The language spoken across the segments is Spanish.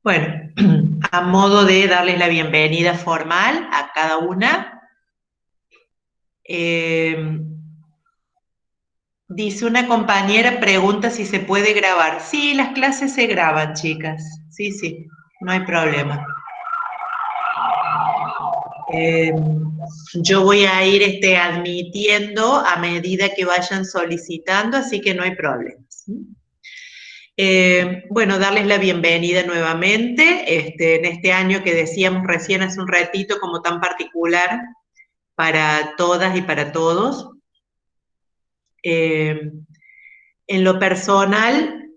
Bueno, a modo de darles la bienvenida formal a cada una, eh, dice una compañera, pregunta si se puede grabar. Sí, las clases se graban, chicas. Sí, sí, no hay problema. Eh, yo voy a ir admitiendo a medida que vayan solicitando, así que no hay problema. ¿Sí? Bueno, darles la bienvenida nuevamente en este año que decíamos recién hace un ratito como tan particular para todas y para todos. Eh, en lo personal,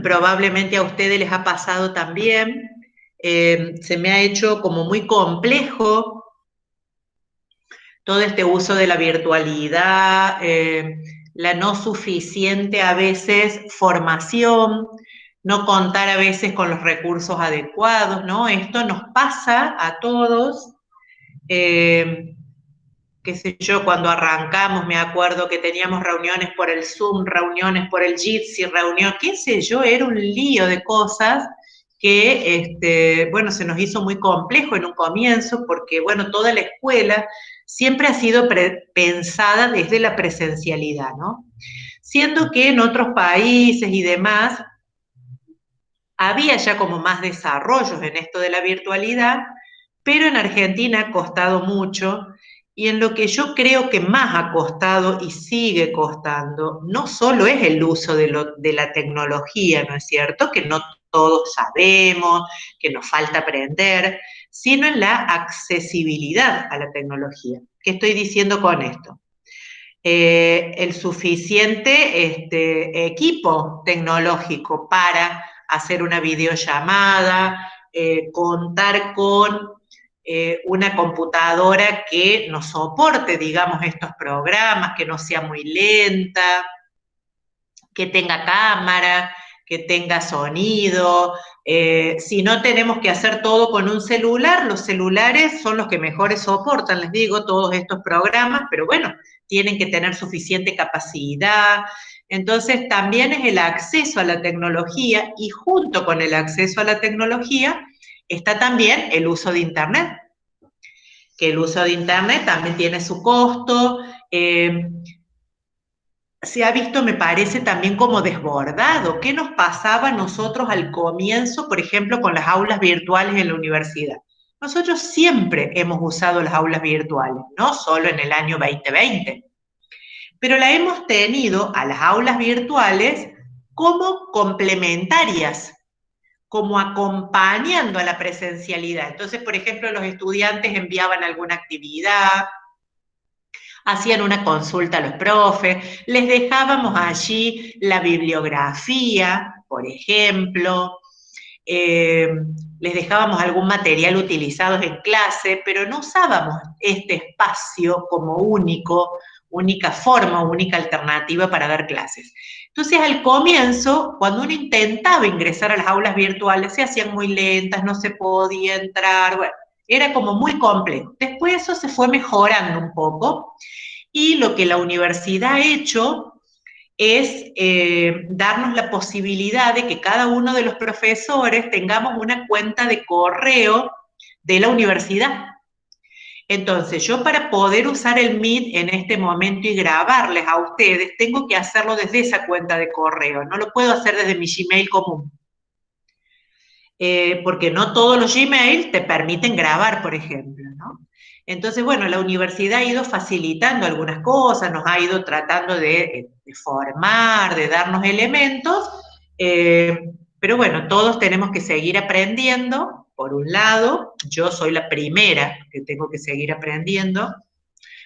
probablemente a ustedes les ha pasado también, se me ha hecho como muy complejo todo este uso de la virtualidad, la no suficiente a veces formación, no contar a veces con los recursos adecuados, ¿no? Esto nos pasa a todos. Eh, qué sé yo, cuando arrancamos, me acuerdo que teníamos reuniones por el Zoom, reuniones por el Jitsi, reunión, qué sé yo, era un lío de cosas que, bueno, se nos hizo muy complejo en un comienzo, porque, bueno, toda la escuela siempre ha sido pensada desde la presencialidad, ¿no? Siendo que en otros países y demás había ya como más desarrollos en esto de la virtualidad, pero en Argentina ha costado mucho y en lo que yo creo que más ha costado y sigue costando, no solo es el uso de la tecnología, ¿no es cierto? Que no todos sabemos, que nos falta aprender, sino en la accesibilidad a la tecnología. ¿Qué estoy diciendo con esto? El suficiente equipo tecnológico para hacer una videollamada, contar con una computadora que nos soporte, digamos, estos programas, que no sea muy lenta, que tenga cámara, que tenga sonido. Si no tenemos que hacer todo con un celular, los celulares son los que mejores soportan, les digo, todos estos programas, pero bueno, tienen que tener suficiente capacidad. Entonces, también es el acceso a la tecnología y junto con el acceso a la tecnología está también el uso de Internet, que el uso de Internet también tiene su costo. Se ha visto, me parece, también como desbordado. ¿Qué nos pasaba a nosotros al comienzo, por ejemplo, con las aulas virtuales en la universidad? Nosotros siempre hemos usado las aulas virtuales, no solo en el año 2020, pero la hemos tenido a las aulas virtuales como complementarias, como acompañando a la presencialidad. Entonces, por ejemplo, los estudiantes enviaban alguna actividad, hacían una consulta a los profes, les dejábamos allí la bibliografía, por ejemplo, eh, les dejábamos algún material utilizado en clase, pero no usábamos este espacio como única forma, única alternativa para dar clases. Entonces, al comienzo, cuando uno intentaba ingresar a las aulas virtuales, se hacían muy lentas, no se podía entrar, bueno, era como muy complejo. Después eso se fue mejorando un poco y lo que la universidad ha hecho es darnos la posibilidad de que cada uno de los profesores tengamos una cuenta de correo de la universidad. Entonces, yo para poder usar el Meet en este momento y grabarles a ustedes, tengo que hacerlo desde esa cuenta de correo, no lo puedo hacer desde mi Gmail común. Porque no todos los Gmail te permiten grabar, por ejemplo, ¿no? Entonces, bueno, la universidad ha ido facilitando algunas cosas, nos ha ido tratando de formar, de darnos elementos, eh, pero bueno, todos tenemos que seguir aprendiendo. Por un lado, yo soy la primera que tengo que seguir aprendiendo.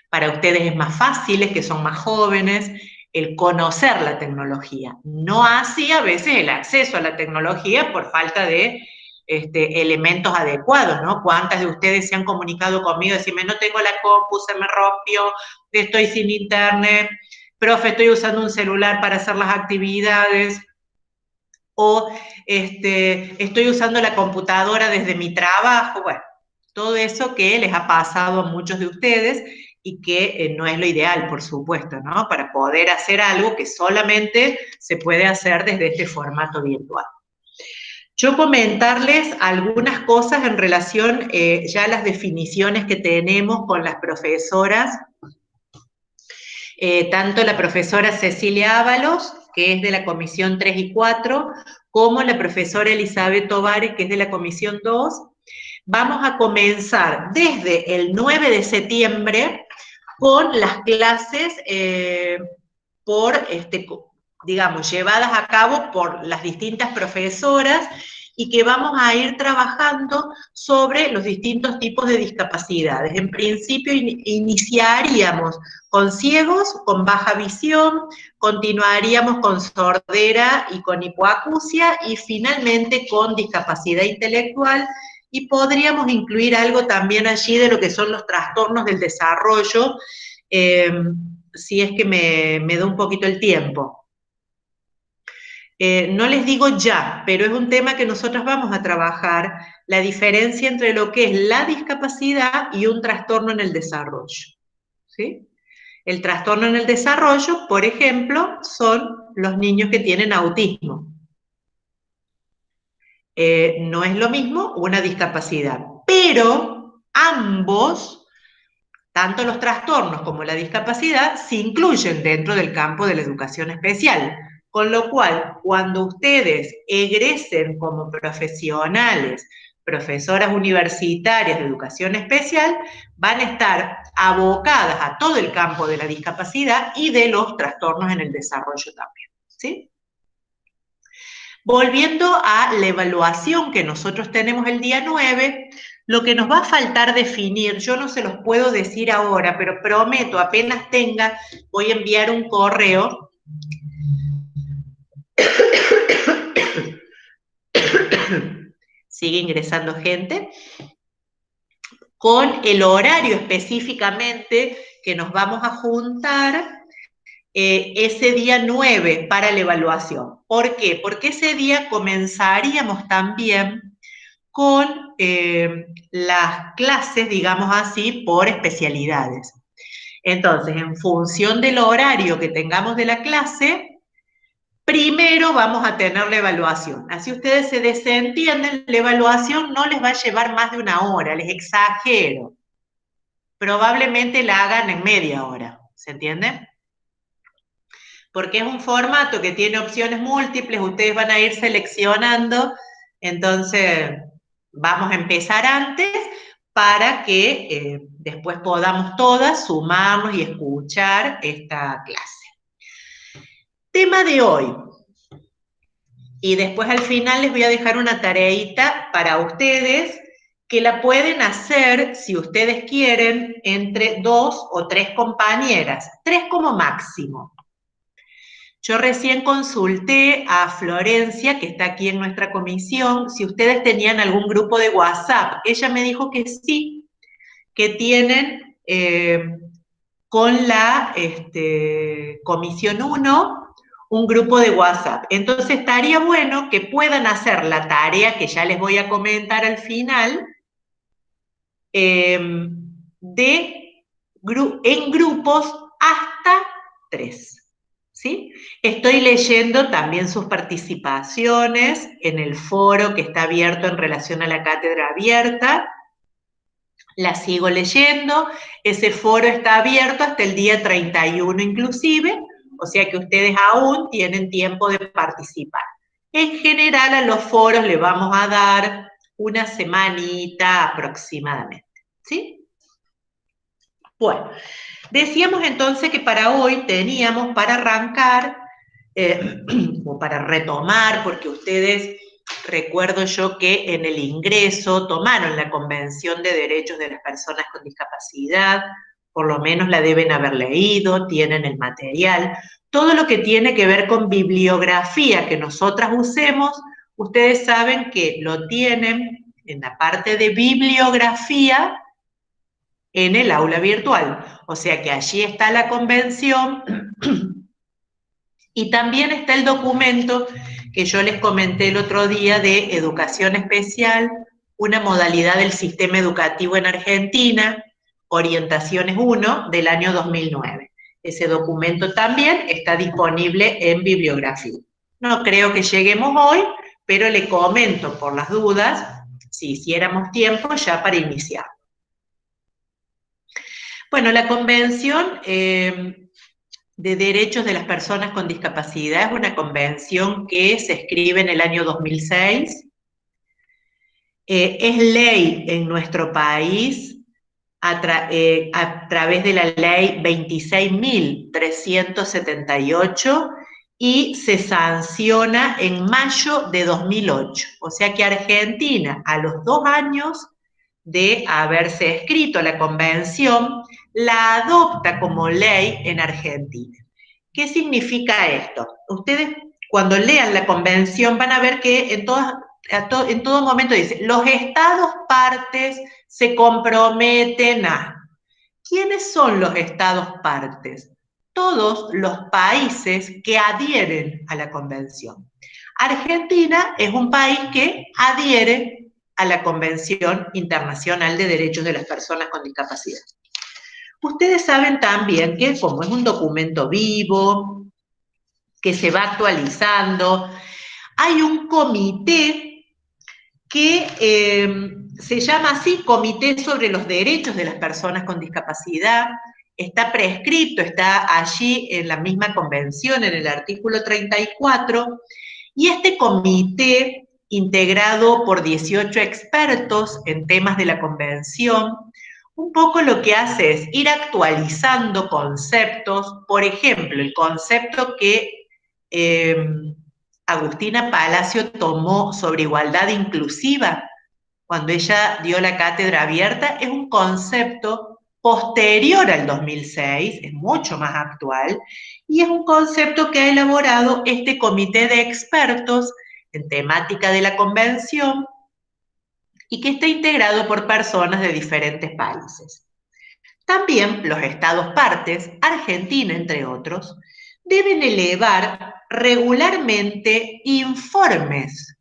Para ustedes es más fácil, es que son más jóvenes, el conocer la tecnología. No así a veces el acceso a la tecnología por falta de elementos adecuados, ¿no? ¿Cuántas de ustedes se han comunicado conmigo y decirme, no tengo la compu, se me rompió, estoy sin internet, profe, estoy usando un celular para hacer las actividades, o estoy usando la computadora desde mi trabajo, bueno, todo eso que les ha pasado a muchos de ustedes y que no es lo ideal, por supuesto, ¿no? Para poder hacer algo que solamente se puede hacer desde este formato virtual. Yo comentarles algunas cosas en relación ya a las definiciones que tenemos con las profesoras, tanto la profesora Cecilia Ábalos, que es de la Comisión 3 y 4, como la profesora Elizabeth Tovares, que es de la Comisión 2. Vamos a comenzar desde el 9 de septiembre con las clases digamos, llevadas a cabo por las distintas profesoras y que vamos a ir trabajando sobre los distintos tipos de discapacidades. En principio iniciaríamos con ciegos, con baja visión, continuaríamos con sordera y con hipoacusia y finalmente con discapacidad intelectual, y podríamos incluir algo también allí de lo que son los trastornos del desarrollo, si es que me da un poquito el tiempo. No les digo ya, pero es un tema que nosotros vamos a trabajar, la diferencia entre lo que es la discapacidad y un trastorno en el desarrollo, ¿sí? El trastorno en el desarrollo, por ejemplo, son los niños que tienen autismo. No es lo mismo una discapacidad, pero ambos, tanto los trastornos como la discapacidad, se incluyen dentro del campo de la educación especial. Con lo cual, cuando ustedes egresen como profesionales, profesoras universitarias de educación especial, van a estar abocadas a todo el campo de la discapacidad y de los trastornos en el desarrollo también, ¿sí? Volviendo a la evaluación que nosotros tenemos el día 9, lo que nos va a faltar definir, yo no se los puedo decir ahora, pero prometo, apenas tenga, voy a enviar un correo. Sigue ingresando gente, con el horario específicamente que nos vamos a juntar ese día 9 para la evaluación. ¿Por qué? Porque ese día comenzaríamos también con las clases, digamos así, por especialidades. Entonces, en función del horario que tengamos de la clase, primero vamos a tener la evaluación. Así ustedes se desentienden, la evaluación no les va a llevar más de una hora, les exagero. Probablemente la hagan en media hora, ¿se entiende? Porque es un formato que tiene opciones múltiples, ustedes van a ir seleccionando, entonces vamos a empezar antes para que después podamos todas sumarnos y escuchar esta clase. Tema de hoy. Y después al final les voy a dejar una tareita para ustedes que la pueden hacer, si ustedes quieren, entre 2 o 3 compañeras, 3 como máximo. Yo recién consulté a Florencia, que está aquí en nuestra comisión, si ustedes tenían algún grupo de WhatsApp. Ella me dijo que sí, que tienen con la Comisión 1 un grupo de WhatsApp. Entonces estaría bueno que puedan hacer la tarea que ya les voy a comentar al final, en grupos hasta 3. ¿Sí? Estoy leyendo también sus participaciones en el foro que está abierto en relación a la cátedra abierta. La sigo leyendo. Ese foro está abierto hasta el día 31 inclusive, o sea que ustedes aún tienen tiempo de participar. En general a los foros le vamos a dar una semanita aproximadamente, ¿sí? Bueno, decíamos entonces que para hoy teníamos para arrancar, o para retomar, porque ustedes, recuerdo yo que en el ingreso tomaron la Convención de Derechos de las Personas con Discapacidad, por lo menos la deben haber leído, tienen el material. Todo lo que tiene que ver con bibliografía que nosotras usemos, ustedes saben que lo tienen en la parte de bibliografía en el aula virtual. O sea que allí está la convención y también está el documento que yo les comenté el otro día de educación especial, una modalidad del sistema educativo en Argentina, Orientaciones 1, del año 2009. Ese documento también está disponible en bibliografía. No creo que lleguemos hoy, pero le comento por las dudas, si hiciéramos tiempo ya para iniciar. Bueno, la Convención de Derechos de las Personas con Discapacidad es una convención que se escribe en el año 2006. Es ley en nuestro país a través de la ley 26.378 y se sanciona en mayo de 2008. O sea que Argentina, a los 2 años de haberse escrito la convención, la adopta como ley en Argentina. ¿Qué significa esto? Ustedes cuando lean la convención van a ver que en todo momento dice, los estados partes se comprometen a. ¿Quiénes son los estados partes? Todos los países que adhieren a la convención. Argentina es un país que adhiere a la Convención Internacional de Derechos de las Personas con Discapacidad. Ustedes saben también que como es un documento vivo, que se va actualizando, hay un comité que se llama así, Comité sobre los Derechos de las Personas con Discapacidad, está prescrito, está allí en la misma convención, en el artículo 34, y este comité, integrado por 18 expertos en temas de la convención, un poco lo que hace es ir actualizando conceptos, por ejemplo, el concepto que Agustina Palacio tomó sobre igualdad inclusiva cuando ella dio la cátedra abierta, es un concepto posterior al 2006, es mucho más actual, y es un concepto que ha elaborado este comité de expertos en temática de la convención y que está integrado por personas de diferentes países. También los estados partes, Argentina entre otros, deben elevar regularmente informes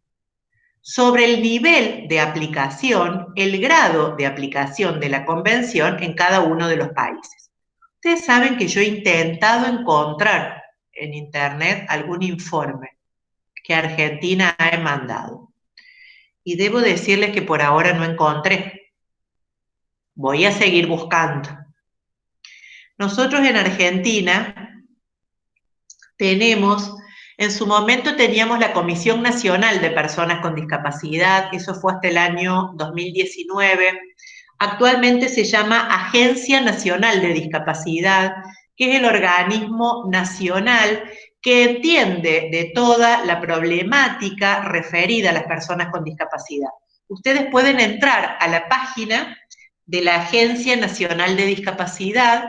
sobre el nivel de aplicación, el grado de aplicación de la convención en cada uno de los países. Ustedes saben que yo he intentado encontrar en internet algún informe que Argentina ha mandado. Y debo decirles que por ahora no encontré. Voy a seguir buscando. Nosotros en Argentina en su momento teníamos la Comisión Nacional de Personas con Discapacidad, eso fue hasta el año 2019. Actualmente se llama Agencia Nacional de Discapacidad, que es el organismo nacional que entiende de toda la problemática referida a las personas con discapacidad. Ustedes pueden entrar a la página de la Agencia Nacional de Discapacidad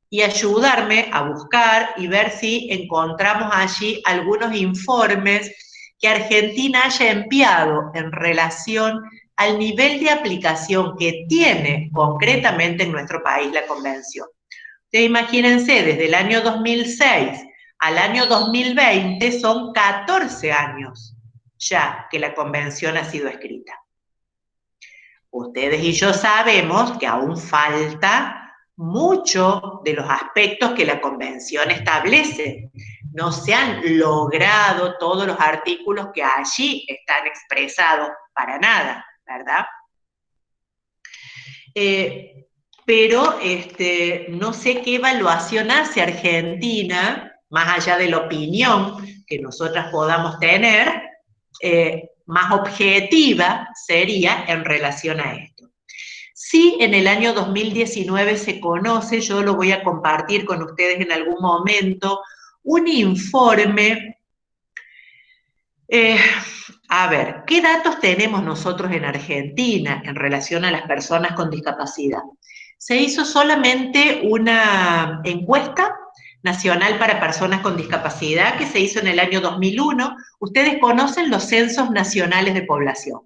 y ayudarme a buscar y ver si encontramos allí algunos informes que Argentina haya enviado en relación al nivel de aplicación que tiene concretamente en nuestro país la convención. Ustedes imagínense, desde el año 2006 al año 2020 son 14 años ya que la convención ha sido escrita. Ustedes y yo sabemos que aún falta mucho de los aspectos que la convención establece. No se han logrado todos los artículos que allí están expresados para nada, ¿verdad? Pero no sé qué evaluación hace Argentina, más allá de la opinión que nosotras podamos tener, más objetiva sería en relación a esto. Sí, en el año 2019 se conoce, yo lo voy a compartir con ustedes en algún momento, un informe. A ver, ¿qué datos tenemos nosotros en Argentina en relación a las personas con discapacidad? Se hizo solamente una encuesta nacional para personas con discapacidad que se hizo en el año 2001. Ustedes conocen los censos nacionales de población,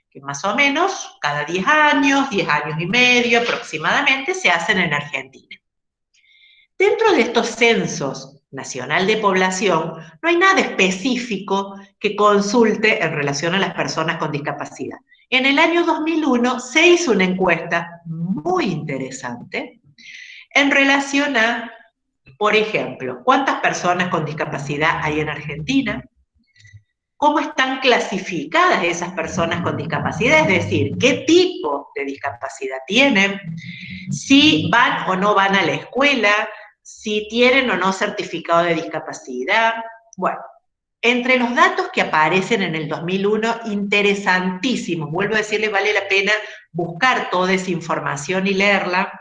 que más o menos cada 10 años y medio aproximadamente se hacen en Argentina. Dentro de estos censos nacional de población no hay nada específico que consulte en relación a las personas con discapacidad. En el año 2001 se hizo una encuesta muy interesante en relación a, por ejemplo, cuántas personas con discapacidad hay en Argentina, cómo están clasificadas esas personas con discapacidad, es decir, qué tipo de discapacidad tienen, si van o no van a la escuela, si tienen o no certificado de discapacidad. Bueno, entre los datos que aparecen en el 2001, interesantísimos, vuelvo a decirles, vale la pena buscar toda esa información y leerla.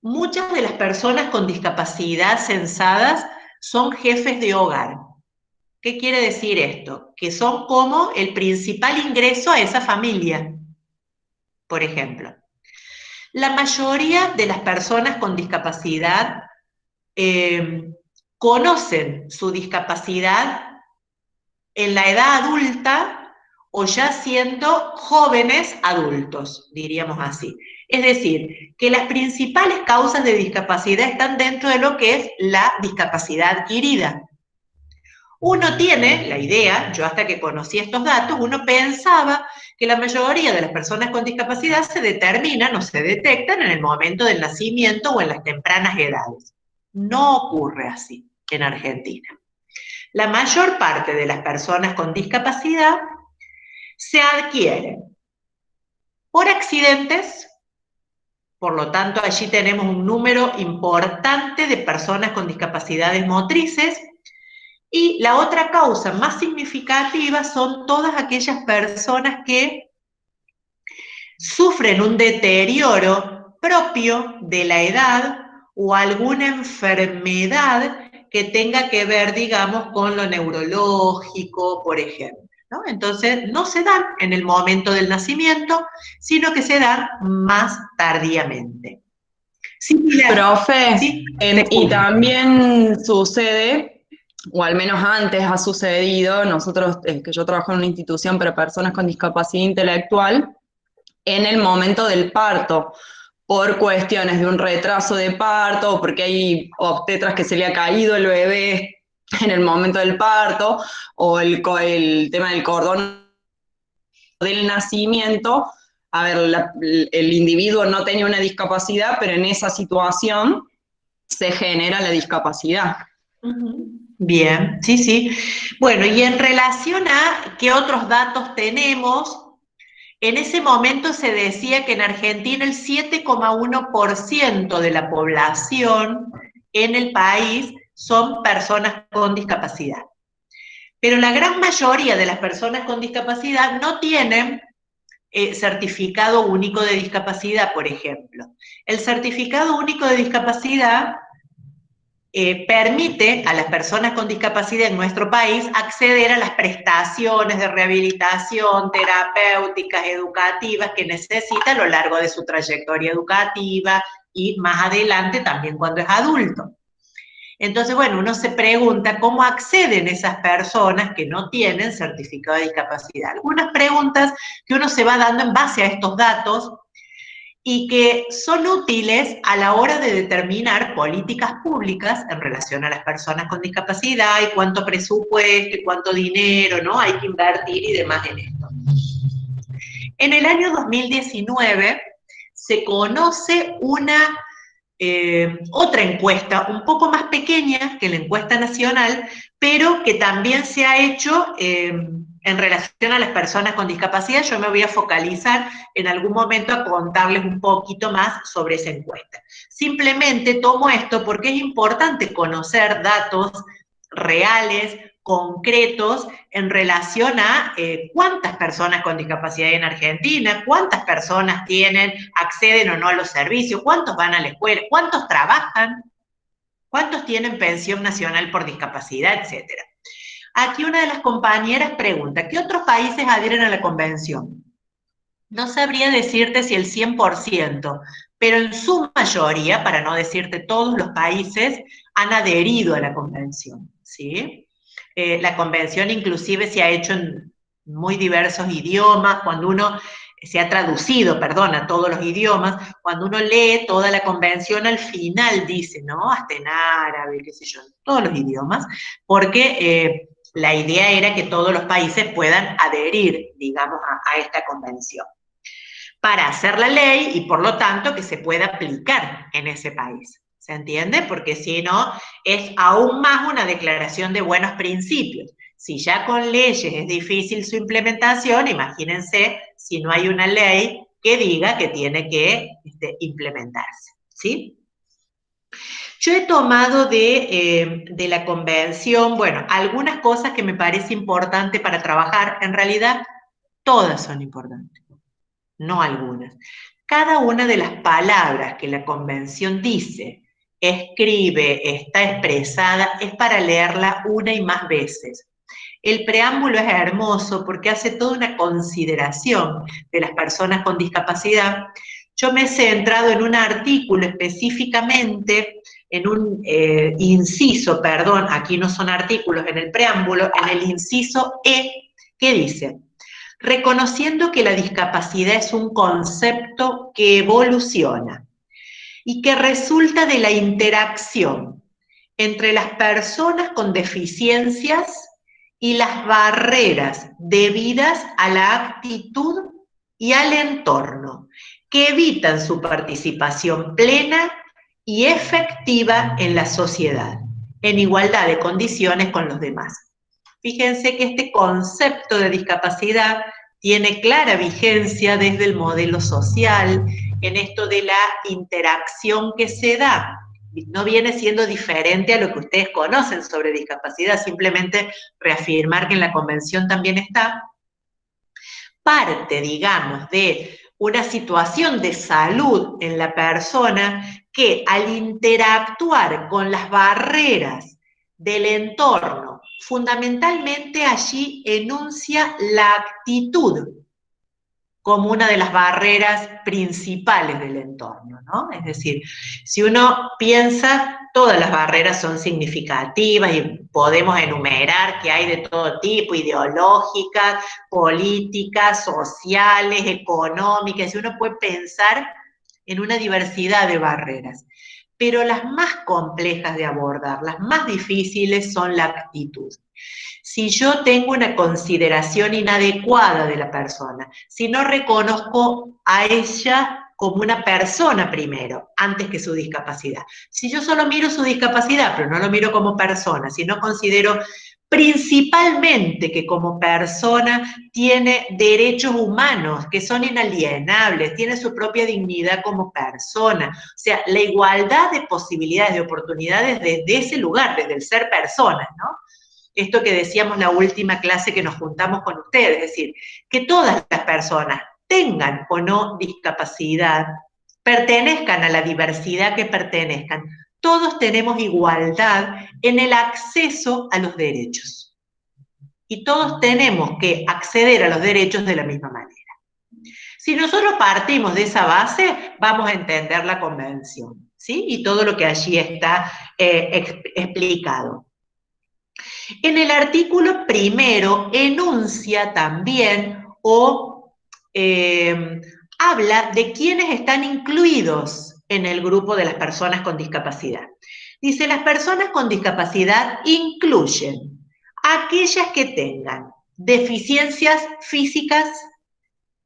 Muchas de las personas con discapacidad censadas son jefes de hogar. ¿Qué quiere decir esto? Que son como el principal ingreso a esa familia, por ejemplo. La mayoría de las personas con discapacidad conocen su discapacidad en la edad adulta o ya siendo jóvenes adultos, diríamos así. Es decir, que las principales causas de discapacidad están dentro de lo que es la discapacidad adquirida. Uno tiene la idea, yo hasta que conocí estos datos, uno pensaba que la mayoría de las personas con discapacidad se determinan o se detectan en el momento del nacimiento o en las tempranas edades. No ocurre así en Argentina. La mayor parte de las personas con discapacidad se adquieren por accidentes, por lo tanto allí tenemos un número importante de personas con discapacidades motrices, y la otra causa más significativa son todas aquellas personas que sufren un deterioro propio de la edad o alguna enfermedad que tenga que ver, digamos, con lo neurológico, por ejemplo, ¿no? Entonces, no se dan en el momento del nacimiento, sino que se dan más tardíamente. Sí, profe, ¿Sí? y también sucede, o al menos antes ha sucedido, nosotros, que yo trabajo en una institución para personas con discapacidad intelectual, en el momento del parto, por cuestiones de un retraso de parto, o porque hay obstetras que se le ha caído el bebé en el momento del parto, o el tema del cordón del nacimiento. A ver, el individuo no tenía una discapacidad, pero en esa situación se genera la discapacidad. Bien, sí, sí. Bueno, y en relación a qué otros datos tenemos, en ese momento se decía que en Argentina el 7,1% de la población en el país son personas con discapacidad. Pero la gran mayoría de las personas con discapacidad no tienen certificado único de discapacidad, por ejemplo. El certificado único de discapacidad permite a las personas con discapacidad en nuestro país acceder a las prestaciones de rehabilitación, terapéuticas, educativas que necesita a lo largo de su trayectoria educativa y más adelante también cuando es adulto. Entonces, bueno, uno se pregunta cómo acceden esas personas que no tienen certificado de discapacidad. Algunas preguntas que uno se va dando en base a estos datos y que son útiles a la hora de determinar políticas públicas en relación a las personas con discapacidad y cuánto presupuesto y cuánto dinero, ¿no?, hay que invertir y demás en esto. En el año 2019 se conoce otra encuesta un poco más pequeña que la encuesta nacional, pero que también se ha hecho en relación a las personas con discapacidad. Yo me voy a focalizar en algún momento a contarles un poquito más sobre esa encuesta. Simplemente tomo esto porque es importante conocer datos reales, concretos, en relación a cuántas personas con discapacidad hay en Argentina, cuántas personas acceden o no a los servicios, cuántos van a la escuela, cuántos trabajan, cuántos tienen pensión nacional por discapacidad, etcétera. Aquí una de las compañeras pregunta, ¿qué otros países adhieren a la convención? No sabría decirte si el 100%, pero en su mayoría, para no decirte todos los países, han adherido a la convención, ¿sí? La convención inclusive se ha hecho en muy diversos idiomas, cuando uno se ha traducido, perdón, a todos los idiomas, cuando uno lee toda la convención al final dice, ¿no?, hasta en árabe, qué sé yo, todos los idiomas, porque la idea era que todos los países puedan adherir, digamos, a esta convención, para hacer la ley y por lo tanto que se pueda aplicar en ese país. ¿Se entiende? Porque si no, es aún más una declaración de buenos principios. Si ya con leyes es difícil su implementación, imagínense si no hay una ley que diga que tiene que implementarse, ¿sí? Yo he tomado de la convención, bueno, algunas cosas que me parece importante para trabajar, en realidad todas son importantes, no algunas. Cada una de las palabras que la convención dice, escribe, está expresada, es para leerla una y más veces. El preámbulo es hermoso porque hace toda una consideración de las personas con discapacidad. Yo me he centrado en un artículo específicamente, en un inciso, perdón, aquí no son artículos en el preámbulo, en el inciso E, que dice: reconociendo que la discapacidad es un concepto que evoluciona y que resulta de la interacción entre las personas con deficiencias y las barreras debidas a la actitud y al entorno, que evitan su participación plena y efectiva en la sociedad, en igualdad de condiciones con los demás. Fíjense que este concepto de discapacidad tiene clara vigencia desde el modelo social, en esto de la interacción que se da. No viene siendo diferente a lo que ustedes conocen sobre discapacidad, simplemente reafirmar que en la convención también está. Parte, digamos, de una situación de salud en la persona que al interactuar con las barreras del entorno, fundamentalmente allí enuncia la actitud como una de las barreras principales del entorno, ¿no? Es decir, si uno piensa, todas las barreras son significativas y podemos enumerar que hay de todo tipo, ideológicas, políticas, sociales, económicas, y uno puede pensar en una diversidad de barreras. Pero las más complejas de abordar, las más difíciles son la actitud. Si yo tengo una consideración inadecuada de la persona, si no reconozco a ella como una persona primero, antes que su discapacidad. Si yo solo miro su discapacidad, pero no lo miro como persona, si no considero principalmente que como persona tiene derechos humanos que son inalienables, tiene su propia dignidad como persona, o sea, la igualdad de posibilidades, de oportunidades desde ese lugar, desde el ser persona, ¿no? Esto que decíamos la última clase que nos juntamos con ustedes, es decir, que todas las personas, tengan o no discapacidad, pertenezcan a la diversidad que pertenezcan, todos tenemos igualdad en el acceso a los derechos. Y todos tenemos que acceder a los derechos de la misma manera. Si nosotros partimos de esa base, vamos a entender la convención, ¿sí? Y todo lo que allí está explicado. En el artículo primero enuncia también o habla de quienes están incluidos en el grupo de las personas con discapacidad. Dice, las personas con discapacidad incluyen a aquellas que tengan deficiencias físicas,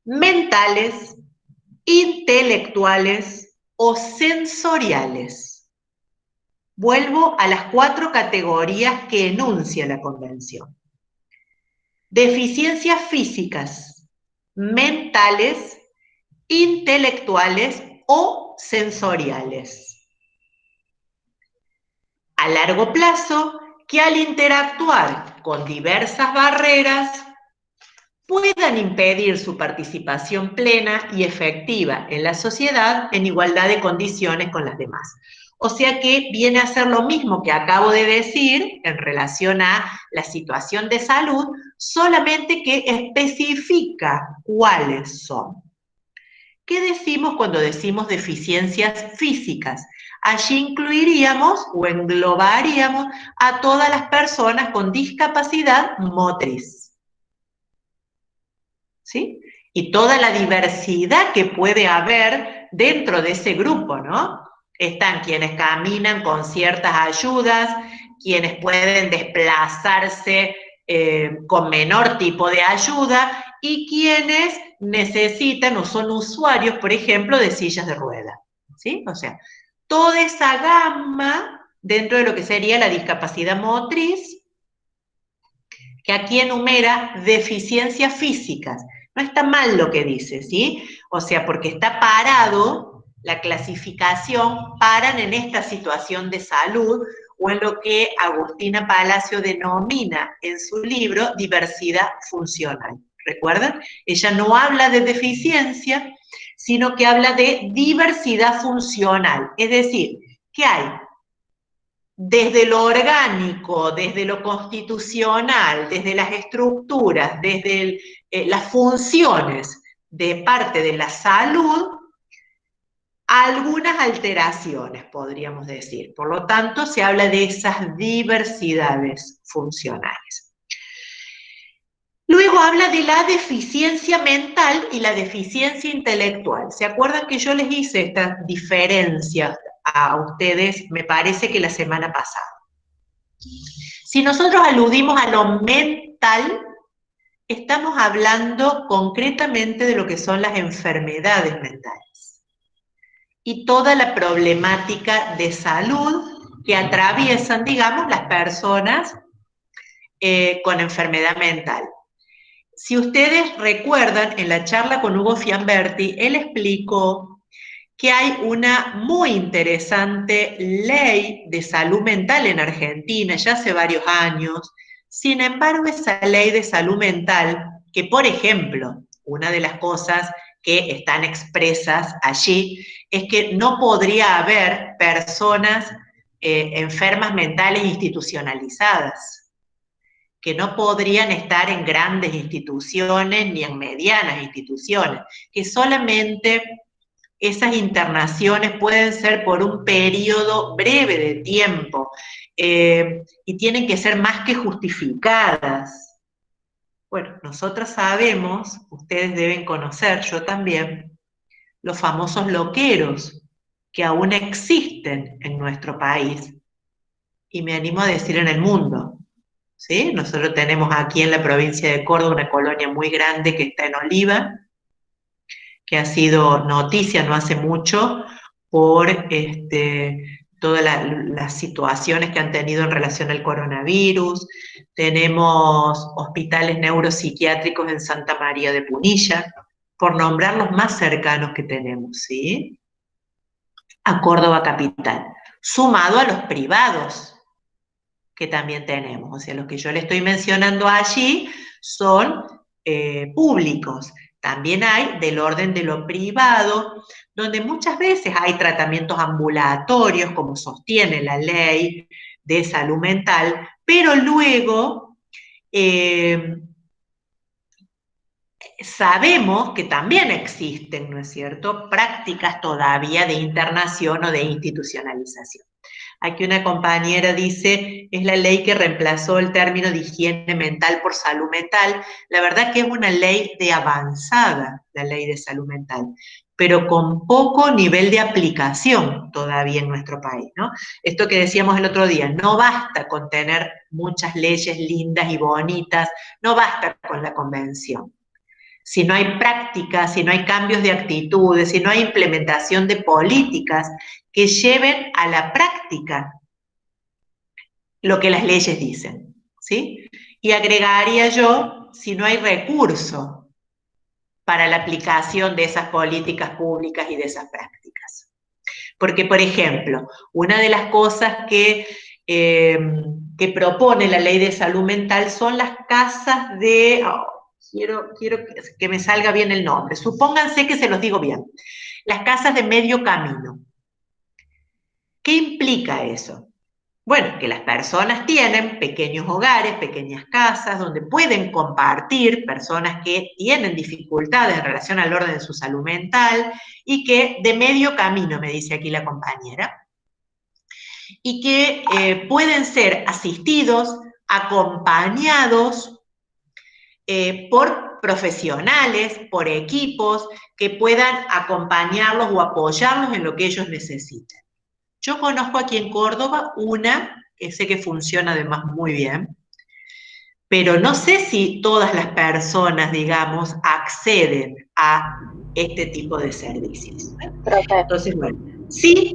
mentales, intelectuales o sensoriales. Vuelvo a las 4 categorías que enuncia la convención. Deficiencias físicas, mentales, intelectuales o sensoriales. A largo plazo, que al interactuar con diversas barreras puedan impedir su participación plena y efectiva en la sociedad en igualdad de condiciones con las demás. O sea que viene a ser lo mismo que acabo de decir en relación a la situación de salud, solamente que especifica cuáles son. ¿Qué decimos cuando decimos deficiencias físicas? Allí incluiríamos o englobaríamos a todas las personas con discapacidad motriz, ¿sí? Y toda la diversidad que puede haber dentro de ese grupo, ¿no? Están quienes caminan con ciertas ayudas, quienes pueden desplazarse con menor tipo de ayuda y quienes necesitan o son usuarios, por ejemplo, de sillas de ruedas, ¿sí? O sea, toda esa gama dentro de lo que sería la discapacidad motriz, que aquí enumera deficiencias físicas. No está mal lo que dice, ¿sí? O sea, porque está parado la clasificación, paran en esta situación de salud o en lo que Agustina Palacio denomina en su libro diversidad funcional. ¿Recuerdan? Ella no habla de deficiencia, sino que habla de diversidad funcional. Es decir, que hay desde lo orgánico, desde lo constitucional, desde las estructuras, desde las funciones de parte de la salud, algunas alteraciones, podríamos decir. Por lo tanto, se habla de esas diversidades funcionales. Luego habla de la deficiencia mental y la deficiencia intelectual. ¿Se acuerdan que yo les hice estas diferencias a ustedes, me parece que la semana pasada? Si nosotros aludimos a lo mental, estamos hablando concretamente de lo que son las enfermedades mentales y toda la problemática de salud que atraviesan, digamos, las personas con enfermedad mental. Si ustedes recuerdan, en la charla con Hugo Fiamberti, él explicó que hay una muy interesante ley de salud mental en Argentina, ya hace varios años. Sin embargo, esa ley de salud mental, que por ejemplo, una de las cosas que están expresas allí, es que no podría haber personas enfermas mentales institucionalizadas, que no podrían estar en grandes instituciones ni en medianas instituciones, que solamente esas internaciones pueden ser por un periodo breve de tiempo y tienen que ser más que justificadas. Bueno, nosotros sabemos, ustedes deben conocer, yo también, los famosos loqueros que aún existen en nuestro país y me animo a decir en el mundo. ¿Sí? Nosotros tenemos aquí en la provincia de Córdoba una colonia muy grande que está en Oliva, que ha sido noticia no hace mucho por todas las situaciones que han tenido en relación al coronavirus. Tenemos hospitales neuropsiquiátricos en Santa María de Punilla, por nombrar los más cercanos que tenemos, ¿sí? A Córdoba capital, sumado a los privados que también tenemos. O sea, los que yo le estoy mencionando allí son públicos. También hay del orden de lo privado, donde muchas veces hay tratamientos ambulatorios, como sostiene la ley de salud mental, pero luego sabemos que también existen, ¿no es cierto?, prácticas todavía de internación o de institucionalización. Aquí una compañera dice, es la ley que reemplazó el término de higiene mental por salud mental. La verdad que es una ley de avanzada, la ley de salud mental, pero con poco nivel de aplicación todavía en nuestro país, ¿no? Esto que decíamos el otro día, no basta con tener muchas leyes lindas y bonitas, no basta con la convención. Si no hay práctica, si no hay cambios de actitudes, si no hay implementación de políticas que lleven a la práctica lo que las leyes dicen, ¿sí? Y agregaría yo, si no hay recurso para la aplicación de esas políticas públicas y de esas prácticas. Porque, por ejemplo, una de las cosas que propone la ley de salud mental son las casas de... Quiero que me salga bien el nombre. Supónganse que se los digo bien. Las casas de medio camino. ¿Qué implica eso? Bueno, que las personas tienen pequeños hogares, pequeñas casas, donde pueden compartir personas que tienen dificultades en relación al orden de su salud mental y que de medio camino, me dice aquí la compañera, y que pueden ser asistidos, acompañados, por profesionales, por equipos que puedan acompañarlos o apoyarlos en lo que ellos necesiten. Yo conozco aquí en Córdoba una que sé que funciona además muy bien, pero no sé si todas las personas, digamos, acceden a este tipo de servicios. Profe. Entonces, bueno, sí.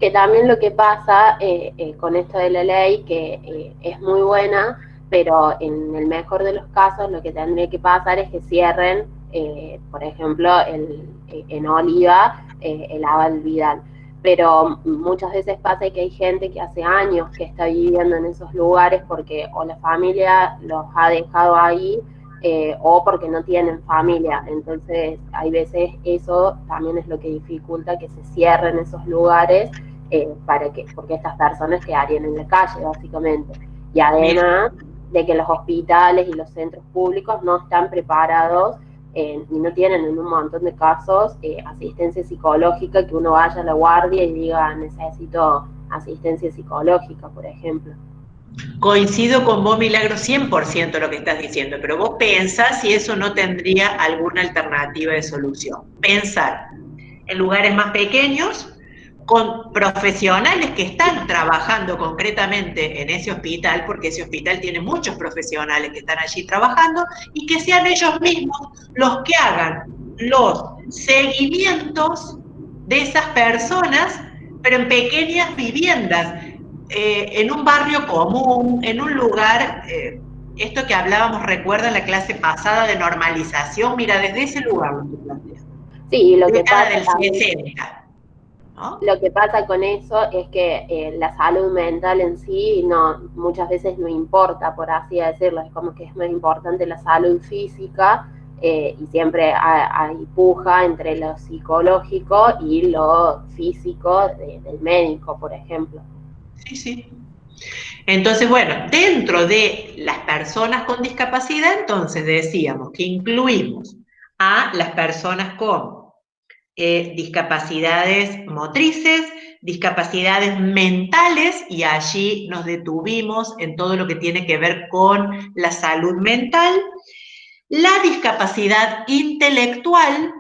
que también lo que pasa con esto de la ley, que es muy buena, pero en el mejor de los casos lo que tendría que pasar es que cierren, por ejemplo, en Oliva, el Aval Vidal. Pero muchas veces pasa que hay gente que hace años que está viviendo en esos lugares porque o la familia los ha dejado ahí o porque no tienen familia. Entonces, hay veces eso también es lo que dificulta que se cierren esos lugares porque estas personas quedarían en la calle, básicamente. Y además de que los hospitales y los centros públicos no están preparados y no tienen en un montón de casos asistencia psicológica, que uno vaya a la guardia y diga necesito asistencia psicológica, por ejemplo. Coincido con vos, Milagro, 100% lo que estás diciendo, pero vos pensás si eso no tendría alguna alternativa de solución. Pensar en lugares más pequeños, con profesionales que están trabajando concretamente en ese hospital, porque ese hospital tiene muchos profesionales que están allí trabajando, y que sean ellos mismos los que hagan los seguimientos de esas personas, pero en pequeñas viviendas, en un barrio común, en un lugar, esto que hablábamos, recuerda en la clase pasada de normalización, mira, desde ese lugar lo que plantea. Sí, lo que Década pasa del también, 60, ¿no? lo que pasa con eso es que la salud mental en sí no, muchas veces no importa, por así decirlo, es como que es más importante la salud física y siempre hay puja entre lo psicológico y lo físico del médico, por ejemplo. Sí, sí. Entonces, bueno, dentro de las personas con discapacidad, entonces decíamos que incluimos a las personas con discapacidades motrices, discapacidades mentales, y allí nos detuvimos en todo lo que tiene que ver con la salud mental, la discapacidad intelectual,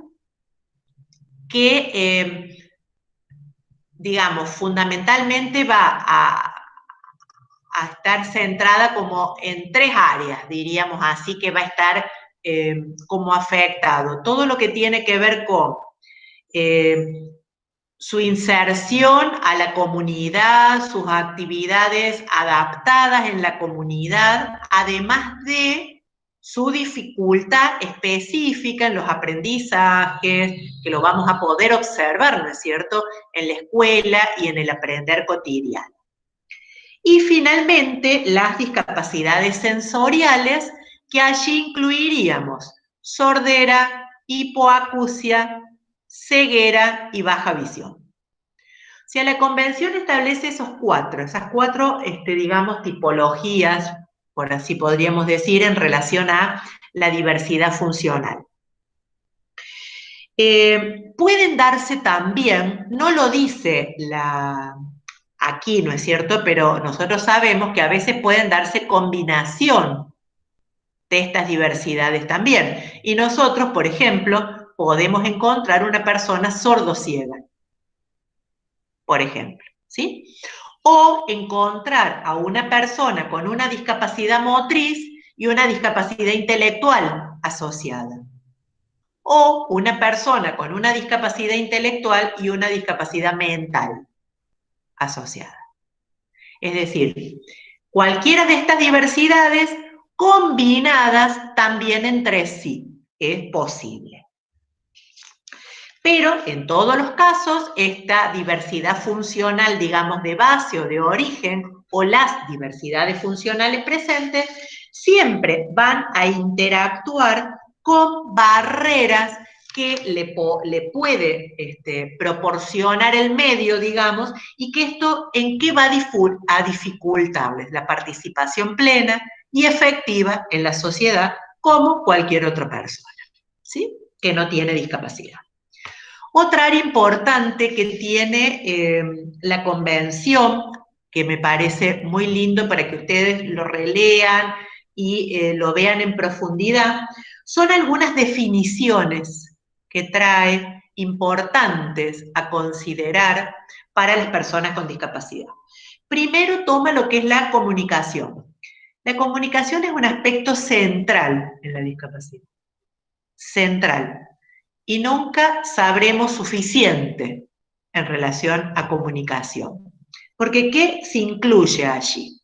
que, digamos, fundamentalmente va a estar centrada como en 3 áreas, diríamos así, que va a estar como afectado. Todo lo que tiene que ver con su inserción a la comunidad, sus actividades adaptadas en la comunidad, además de su dificultad específica en los aprendizajes, que lo vamos a poder observar, ¿no es cierto?, en la escuela y en el aprender cotidiano. Y finalmente, las discapacidades sensoriales, que allí incluiríamos sordera, hipoacusia, ceguera y baja visión. O sea, la convención establece esas cuatro, digamos, tipologías, por así podríamos decir, en relación a la diversidad funcional. Pueden darse también, no lo dice aquí, ¿no es cierto?, pero nosotros sabemos que a veces pueden darse combinación de estas diversidades también. Y nosotros, por ejemplo, podemos encontrar una persona sordociega, por ejemplo, ¿sí? O encontrar a una persona con una discapacidad motriz y una discapacidad intelectual asociada. O una persona con una discapacidad intelectual y una discapacidad mental asociada. Es decir, cualquiera de estas diversidades combinadas también entre sí es posible. Pero en todos los casos, esta diversidad funcional, digamos, de base o de origen, o las diversidades funcionales presentes, siempre van a interactuar con barreras que le puede proporcionar el medio, digamos, y que esto en qué va a dificultarles la participación plena y efectiva en la sociedad como cualquier otra persona, ¿sí?, que no tiene discapacidad. Otra área importante que tiene la convención, que me parece muy lindo para que ustedes lo relean y lo vean en profundidad, son algunas definiciones que trae importantes a considerar para las personas con discapacidad. Primero toma lo que es la comunicación. La comunicación es un aspecto central en la discapacidad. Central. Y nunca sabremos suficiente en relación a comunicación. Porque ¿qué se incluye allí?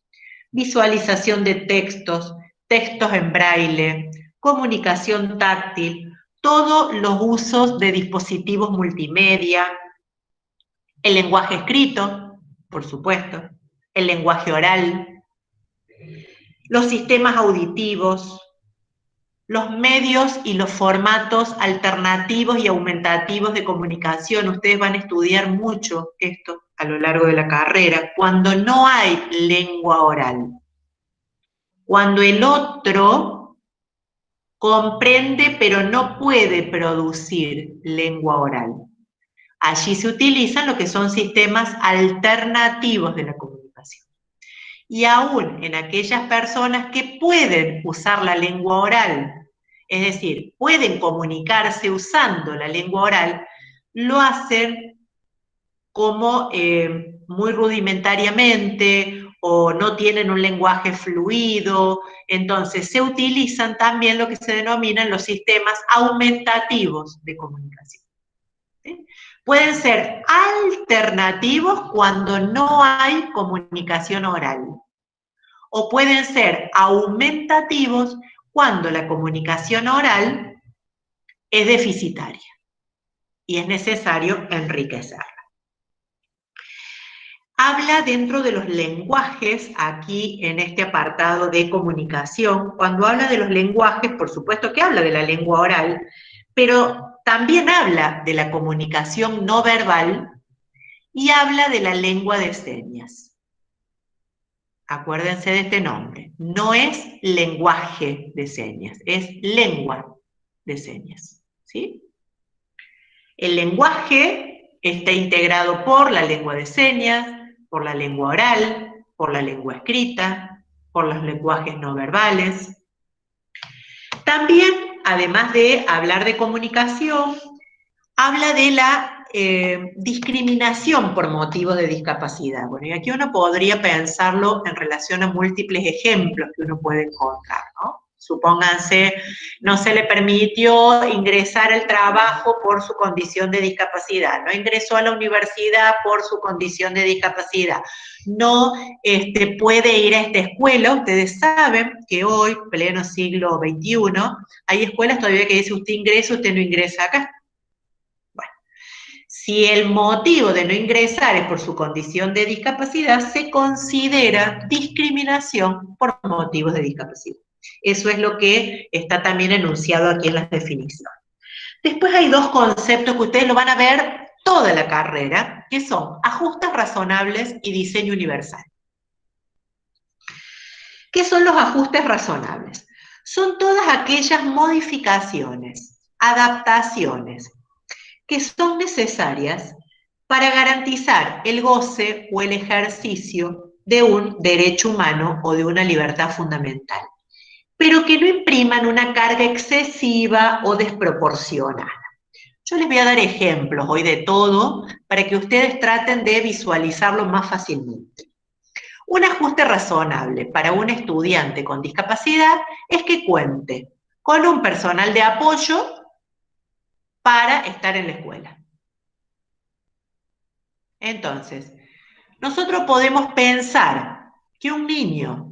Visualización de textos, textos en braille, comunicación táctil, todos los usos de dispositivos multimedia, el lenguaje escrito, por supuesto, el lenguaje oral, los sistemas auditivos, los medios y los formatos alternativos y aumentativos de comunicación. Ustedes van a estudiar mucho esto a lo largo de la carrera, cuando no hay lengua oral. Cuando el otro comprende pero no puede producir lengua oral. Allí se utilizan lo que son sistemas alternativos de la comunicación. Y aún en aquellas personas que pueden usar la lengua oral, es decir, pueden comunicarse usando la lengua oral, lo hacen como muy rudimentariamente o no tienen un lenguaje fluido. Entonces se utilizan también lo que se denominan los sistemas aumentativos de comunicación. ¿Sí? Pueden ser alternativos cuando no hay comunicación oral, o pueden ser aumentativos cuando la comunicación oral es deficitaria y es necesario enriquecerla. Habla dentro de los lenguajes, aquí en este apartado de comunicación. Cuando habla de los lenguajes, por supuesto que habla de la lengua oral, pero también habla de la comunicación no verbal y habla de la lengua de señas. Acuérdense de este nombre. No es lenguaje de señas, es lengua de señas, ¿sí? El lenguaje está integrado por la lengua de señas, por la lengua oral, por la lengua escrita, por los lenguajes no verbales. También, además de hablar de comunicación, habla de la discriminación por motivos de discapacidad. Bueno, y aquí uno podría pensarlo en relación a múltiples ejemplos que uno puede encontrar, ¿no? Supónganse, no se le permitió ingresar al trabajo por su condición de discapacidad, no ingresó a la universidad por su condición de discapacidad, no puede ir a esta escuela. Ustedes saben que hoy, pleno siglo XXI, hay escuelas todavía que dice usted ingresa, usted no ingresa acá. Bueno, si el motivo de no ingresar es por su condición de discapacidad, se considera discriminación por motivos de discapacidad. Eso es lo que está también enunciado aquí en las definiciones. Después hay dos conceptos que ustedes lo van a ver toda la carrera, que son ajustes razonables y diseño universal. ¿Qué son los ajustes razonables? Son todas aquellas modificaciones, adaptaciones, que son necesarias para garantizar el goce o el ejercicio de un derecho humano o de una libertad fundamental, pero que no impriman una carga excesiva o desproporcionada. Yo les voy a dar ejemplos hoy de todo para que ustedes traten de visualizarlo más fácilmente. Un ajuste razonable para un estudiante con discapacidad es que cuente con un personal de apoyo para estar en la escuela. Entonces, nosotros podemos pensar que un niño,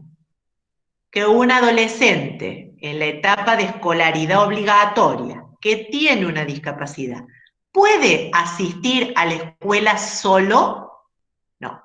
que un adolescente en la etapa de escolaridad obligatoria, que tiene una discapacidad, ¿puede asistir a la escuela solo? No.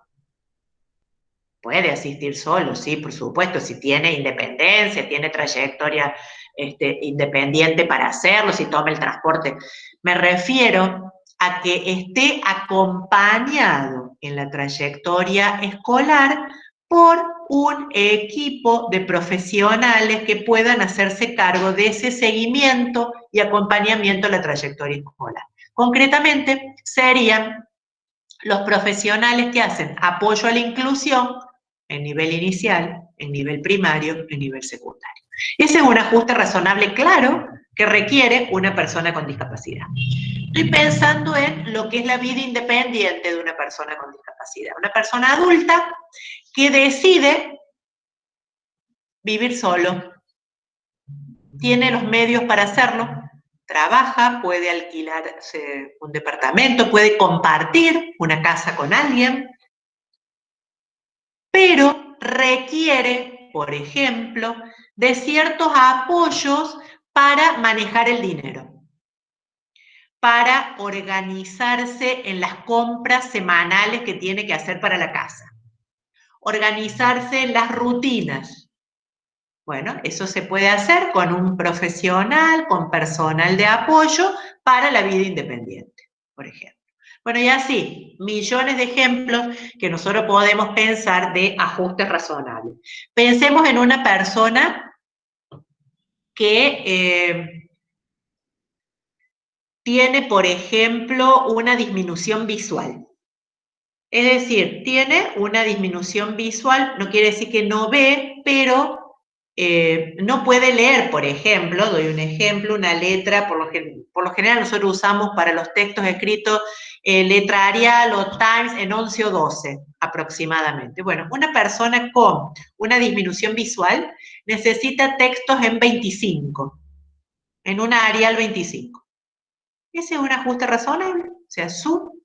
Puede asistir solo, sí, por supuesto, si tiene independencia, tiene trayectoria independiente para hacerlo, si toma el transporte. Me refiero a que esté acompañado en la trayectoria escolar por un equipo de profesionales que puedan hacerse cargo de ese seguimiento y acompañamiento a la trayectoria escolar. Concretamente, serían los profesionales que hacen apoyo a la inclusión en nivel inicial, en nivel primario, en nivel secundario. Ese es un ajuste razonable claro que requiere una persona con discapacidad. Estoy pensando en lo que es la vida independiente de una persona con discapacidad. Una persona adulta que decide vivir solo. Tiene los medios para hacerlo, trabaja, puede alquilarse un departamento, puede compartir una casa con alguien, pero requiere, por ejemplo, de ciertos apoyos para manejar el dinero, para organizarse en las compras semanales que tiene que hacer para la casa, organizarse en las rutinas. Bueno, eso se puede hacer con un profesional, con personal de apoyo para la vida independiente, por ejemplo. Bueno, y así, millones de ejemplos que nosotros podemos pensar de ajustes razonables. Pensemos en una persona que tiene, por ejemplo, una disminución visual. Es decir, tiene una disminución visual, no quiere decir que no ve, pero no puede leer, por ejemplo, doy un ejemplo, una letra, por lo general nosotros usamos para los textos escritos letra Arial o Times en 11 o 12 aproximadamente. Bueno, una persona con una disminución visual necesita textos en 25, en una Arial 25. Ese es un ajuste razonable, o sea, su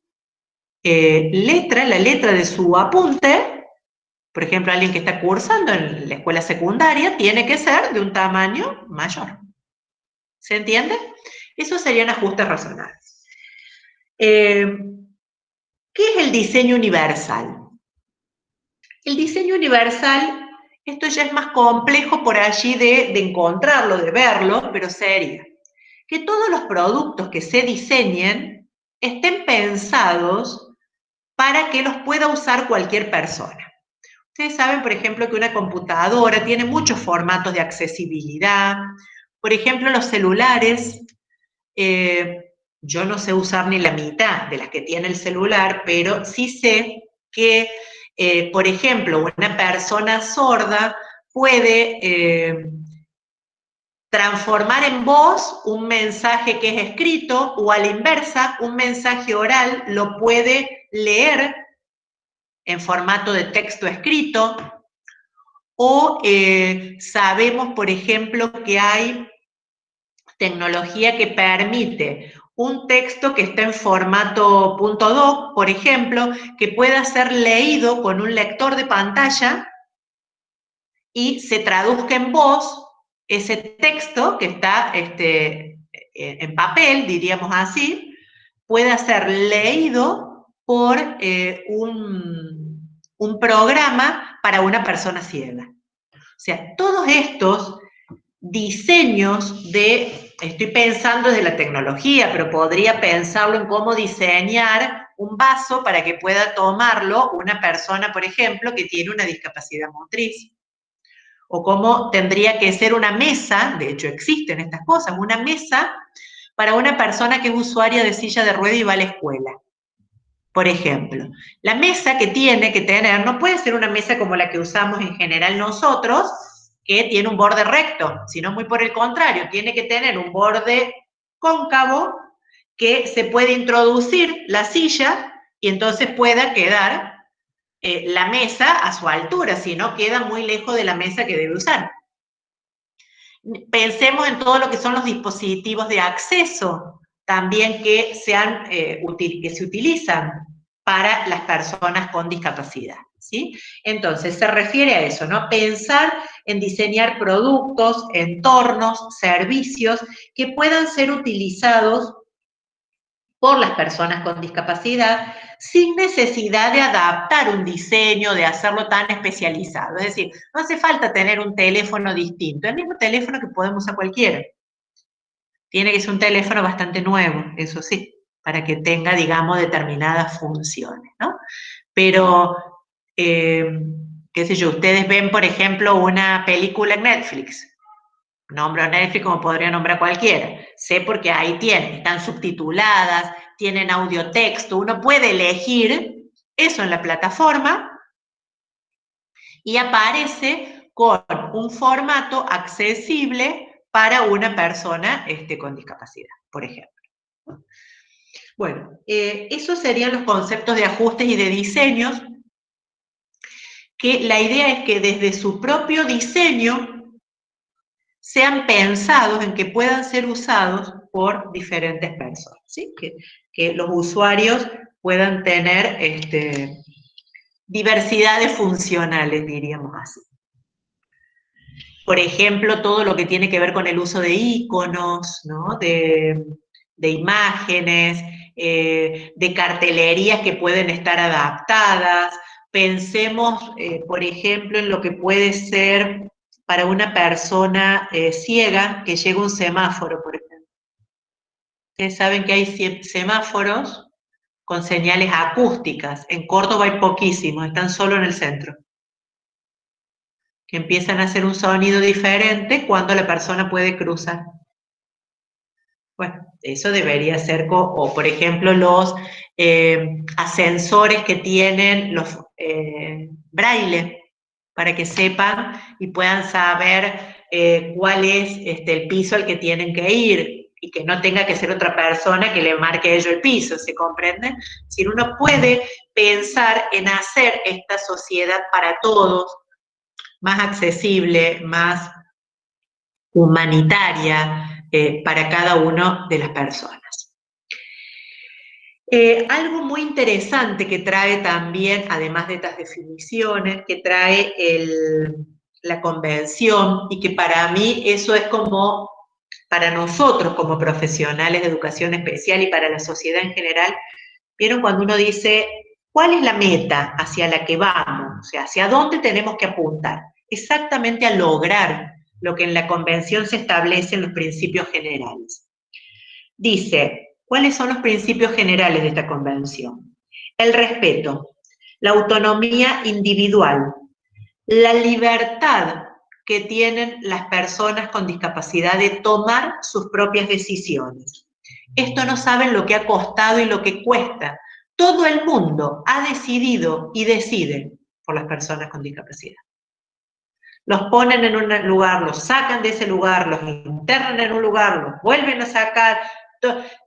la letra de su apunte, por ejemplo, alguien que está cursando en la escuela secundaria, tiene que ser de un tamaño mayor. ¿Se entiende? Esos serían ajustes razonables. ¿Qué es el diseño universal? El diseño universal, esto ya es más complejo por allí de encontrarlo, de verlo, pero sería que todos los productos que se diseñen estén pensados para que los pueda usar cualquier persona. Ustedes saben, por ejemplo, que una computadora tiene muchos formatos de accesibilidad. Por ejemplo, los celulares, yo no sé usar ni la mitad de las que tiene el celular, pero sí sé que, por ejemplo, una persona sorda puede transformar en voz un mensaje que es escrito o a la inversa, un mensaje oral lo puede leer en formato de texto escrito, o sabemos, por ejemplo, que hay tecnología que permite un texto que está en formato .doc, por ejemplo, que pueda ser leído con un lector de pantalla y se traduzca en voz ese texto que está en papel, diríamos así, pueda ser leído por un programa para una persona ciega. O sea, todos estos diseños estoy pensando desde la tecnología, pero podría pensarlo en cómo diseñar un vaso para que pueda tomarlo una persona, por ejemplo, que tiene una discapacidad motriz. O cómo tendría que ser una mesa, de hecho existen estas cosas, una mesa para una persona que es usuaria de silla de rueda y va a la escuela. Por ejemplo, la mesa que tiene que tener no puede ser una mesa como la que usamos en general nosotros, que tiene un borde recto, sino muy por el contrario, tiene que tener un borde cóncavo que se puede introducir la silla y entonces pueda quedar la mesa a su altura, si no queda muy lejos de la mesa que debe usar. Pensemos en todo lo que son los dispositivos de acceso, también que se utilizan para las personas con discapacidad, ¿sí? Entonces, se refiere a eso, ¿no? Pensar en diseñar productos, entornos, servicios que puedan ser utilizados por las personas con discapacidad sin necesidad de adaptar un diseño, de hacerlo tan especializado. Es decir, no hace falta tener un teléfono distinto, el mismo teléfono que podemos usar cualquiera. Tiene que ser un teléfono bastante nuevo, eso sí, para que tenga, digamos, determinadas funciones, ¿no? Pero, qué sé yo, ustedes ven, por ejemplo, una película en Netflix. Nombro a Netflix como podría nombrar cualquiera. Sé porque ahí están subtituladas, tienen audio texto, uno puede elegir eso en la plataforma y aparece con un formato accesible para una persona con discapacidad, por ejemplo. Bueno, esos serían los conceptos de ajustes y de diseños, que la idea es que desde su propio diseño sean pensados en que puedan ser usados por diferentes personas, ¿sí? Que los usuarios puedan tener diversidades funcionales, diríamos así. Por ejemplo, todo lo que tiene que ver con el uso de iconos, ¿no? de imágenes, de cartelerías que pueden estar adaptadas. Pensemos, por ejemplo, en lo que puede ser para una persona ciega que llega un semáforo, por ejemplo. Ustedes saben que hay semáforos con señales acústicas. En Córdoba hay poquísimos, están solo en el centro, que empiezan a hacer un sonido diferente cuando la persona puede cruzar. Bueno, eso debería ser, o por ejemplo los ascensores que tienen los braille, para que sepan y puedan saber cuál es el piso al que tienen que ir, y que no tenga que ser otra persona que le marque a ellos el piso, ¿se comprende? Si uno puede pensar en hacer esta sociedad para todos, más accesible, más humanitaria para cada una de las personas. Algo muy interesante que trae también, además de estas definiciones, que trae la convención, y que para mí eso es como, para nosotros como profesionales de educación especial y para la sociedad en general, ¿vieron cuando uno dice, cuál es la meta hacia la que vamos? O sea, ¿hacia dónde tenemos que apuntar? Exactamente a lograr lo que en la convención se establece en los principios generales. Dice, ¿cuáles son los principios generales de esta convención? El respeto, la autonomía individual, la libertad que tienen las personas con discapacidad de tomar sus propias decisiones. Esto no saben lo que ha costado y lo que cuesta. Todo el mundo ha decidido y decide por las personas con discapacidad. Los ponen en un lugar, los sacan de ese lugar, los internan en un lugar, los vuelven a sacar,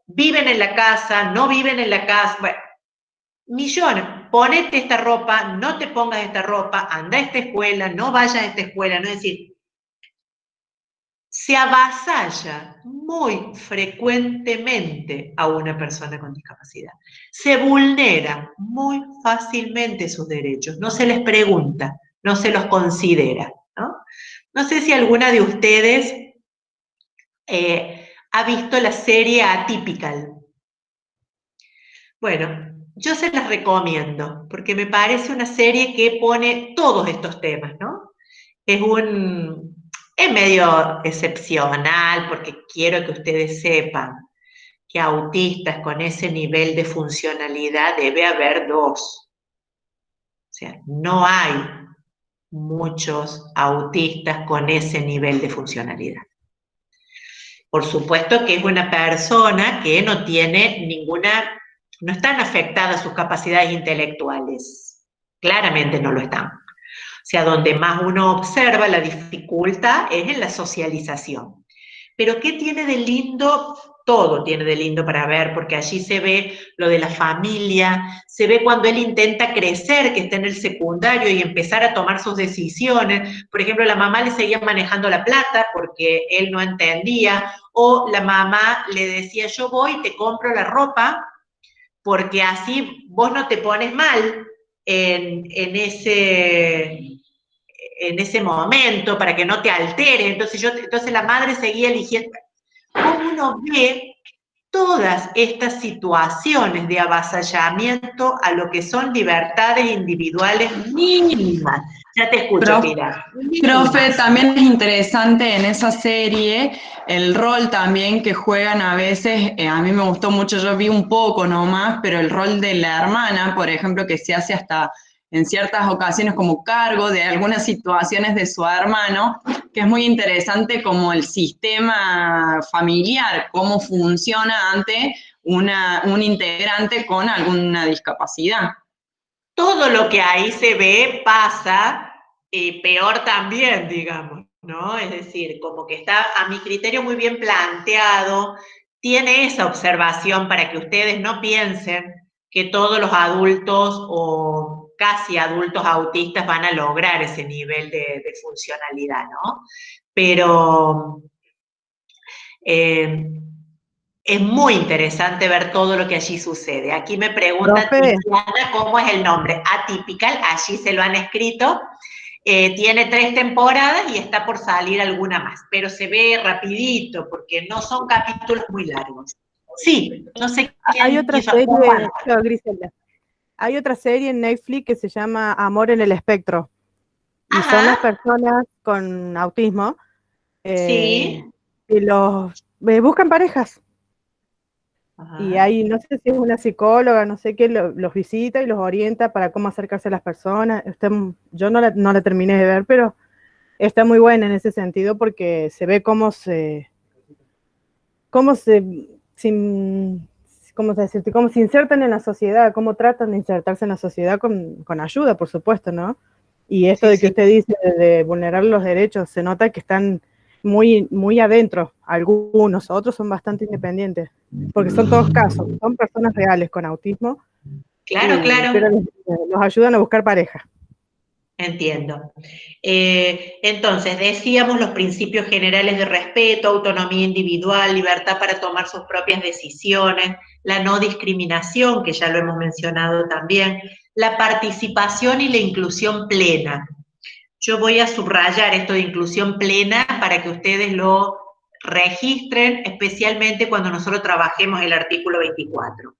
viven en la casa, no viven en la casa, bueno, millones. Ponete esta ropa, no te pongas esta ropa, anda a esta escuela, no vayas a esta escuela, no es decir, se avasalla muy frecuentemente a una persona con discapacidad. Se vulneran muy fácilmente sus derechos, no se les pregunta, no se los considera, ¿no? No sé si alguna de ustedes ha visto la serie Atypical. Bueno, yo se las recomiendo, porque me parece una serie que pone todos estos temas, ¿no? Es medio excepcional, porque quiero que ustedes sepan que autistas con ese nivel de funcionalidad debe haber dos. O sea, no hay muchos autistas con ese nivel de funcionalidad. Por supuesto que es una persona que no tiene no están afectadas sus capacidades intelectuales. Claramente no lo están. O sea, donde más uno observa la dificultad es en la socialización. Pero ¿qué tiene de lindo? Todo tiene de lindo para ver, porque allí se ve lo de la familia, se ve cuando él intenta crecer, que está en el secundario, y empezar a tomar sus decisiones. Por ejemplo, la mamá le seguía manejando la plata porque él no entendía, o la mamá le decía, yo voy y te compro la ropa, porque así vos no te pones mal en ese momento, para que no te altere. Entonces la madre seguía eligiendo. ¿Cómo uno ve todas estas situaciones de avasallamiento a lo que son libertades individuales mínimas? Ya te escucho, Pilar. Profe, también es interesante en esa serie el rol también que juegan a veces, a mí me gustó mucho, yo vi un poco nomás, pero el rol de la hermana, por ejemplo, que se hace hasta en ciertas ocasiones como cargo de algunas situaciones de su hermano, que es muy interesante como el sistema familiar, cómo funciona ante un integrante con alguna discapacidad. Todo lo que ahí se ve pasa, peor también, digamos, ¿no? Es decir, como que está a mi criterio muy bien planteado, tiene esa observación para que ustedes no piensen que todos los adultos o casi adultos autistas van a lograr ese nivel de funcionalidad, ¿no? pero es muy interesante ver todo lo que allí sucede. Aquí me pregunta Tiziana cómo es el nombre. Atypical, allí se lo han escrito. Tiene 3 temporadas y está por salir alguna más, pero se ve rapidito porque no son capítulos muy largos. Sí, no sé quién hay otra quiso. serie, no, Griselda. Hay otra serie en Netflix que se llama Amor en el Espectro. Y Ajá. son las personas con autismo Sí. y los buscan parejas. Ajá. Y ahí, no sé si es una psicóloga, no sé qué, los visita y los orienta para cómo acercarse a las personas. Yo no la terminé de ver, pero está muy buena en ese sentido porque se ve cómo se, sin, ¿cómo se decirte? Cómo se insertan en la sociedad, cómo tratan de insertarse en la sociedad con ayuda, por supuesto, ¿no? Y esto Sí, de que sí. usted dice de vulnerar los derechos, se nota que están muy, muy adentro. Algunos, otros son bastante independientes, porque son todos casos, son personas reales con autismo, Claro, pero claro. los ayudan a buscar pareja. Entiendo. Entonces, decíamos los principios generales de respeto, autonomía individual, libertad para tomar sus propias decisiones, la no discriminación, que ya lo hemos mencionado también, la participación y la inclusión plena. Yo voy a subrayar esto de inclusión plena para que ustedes lo registren, especialmente cuando nosotros trabajemos el artículo 24.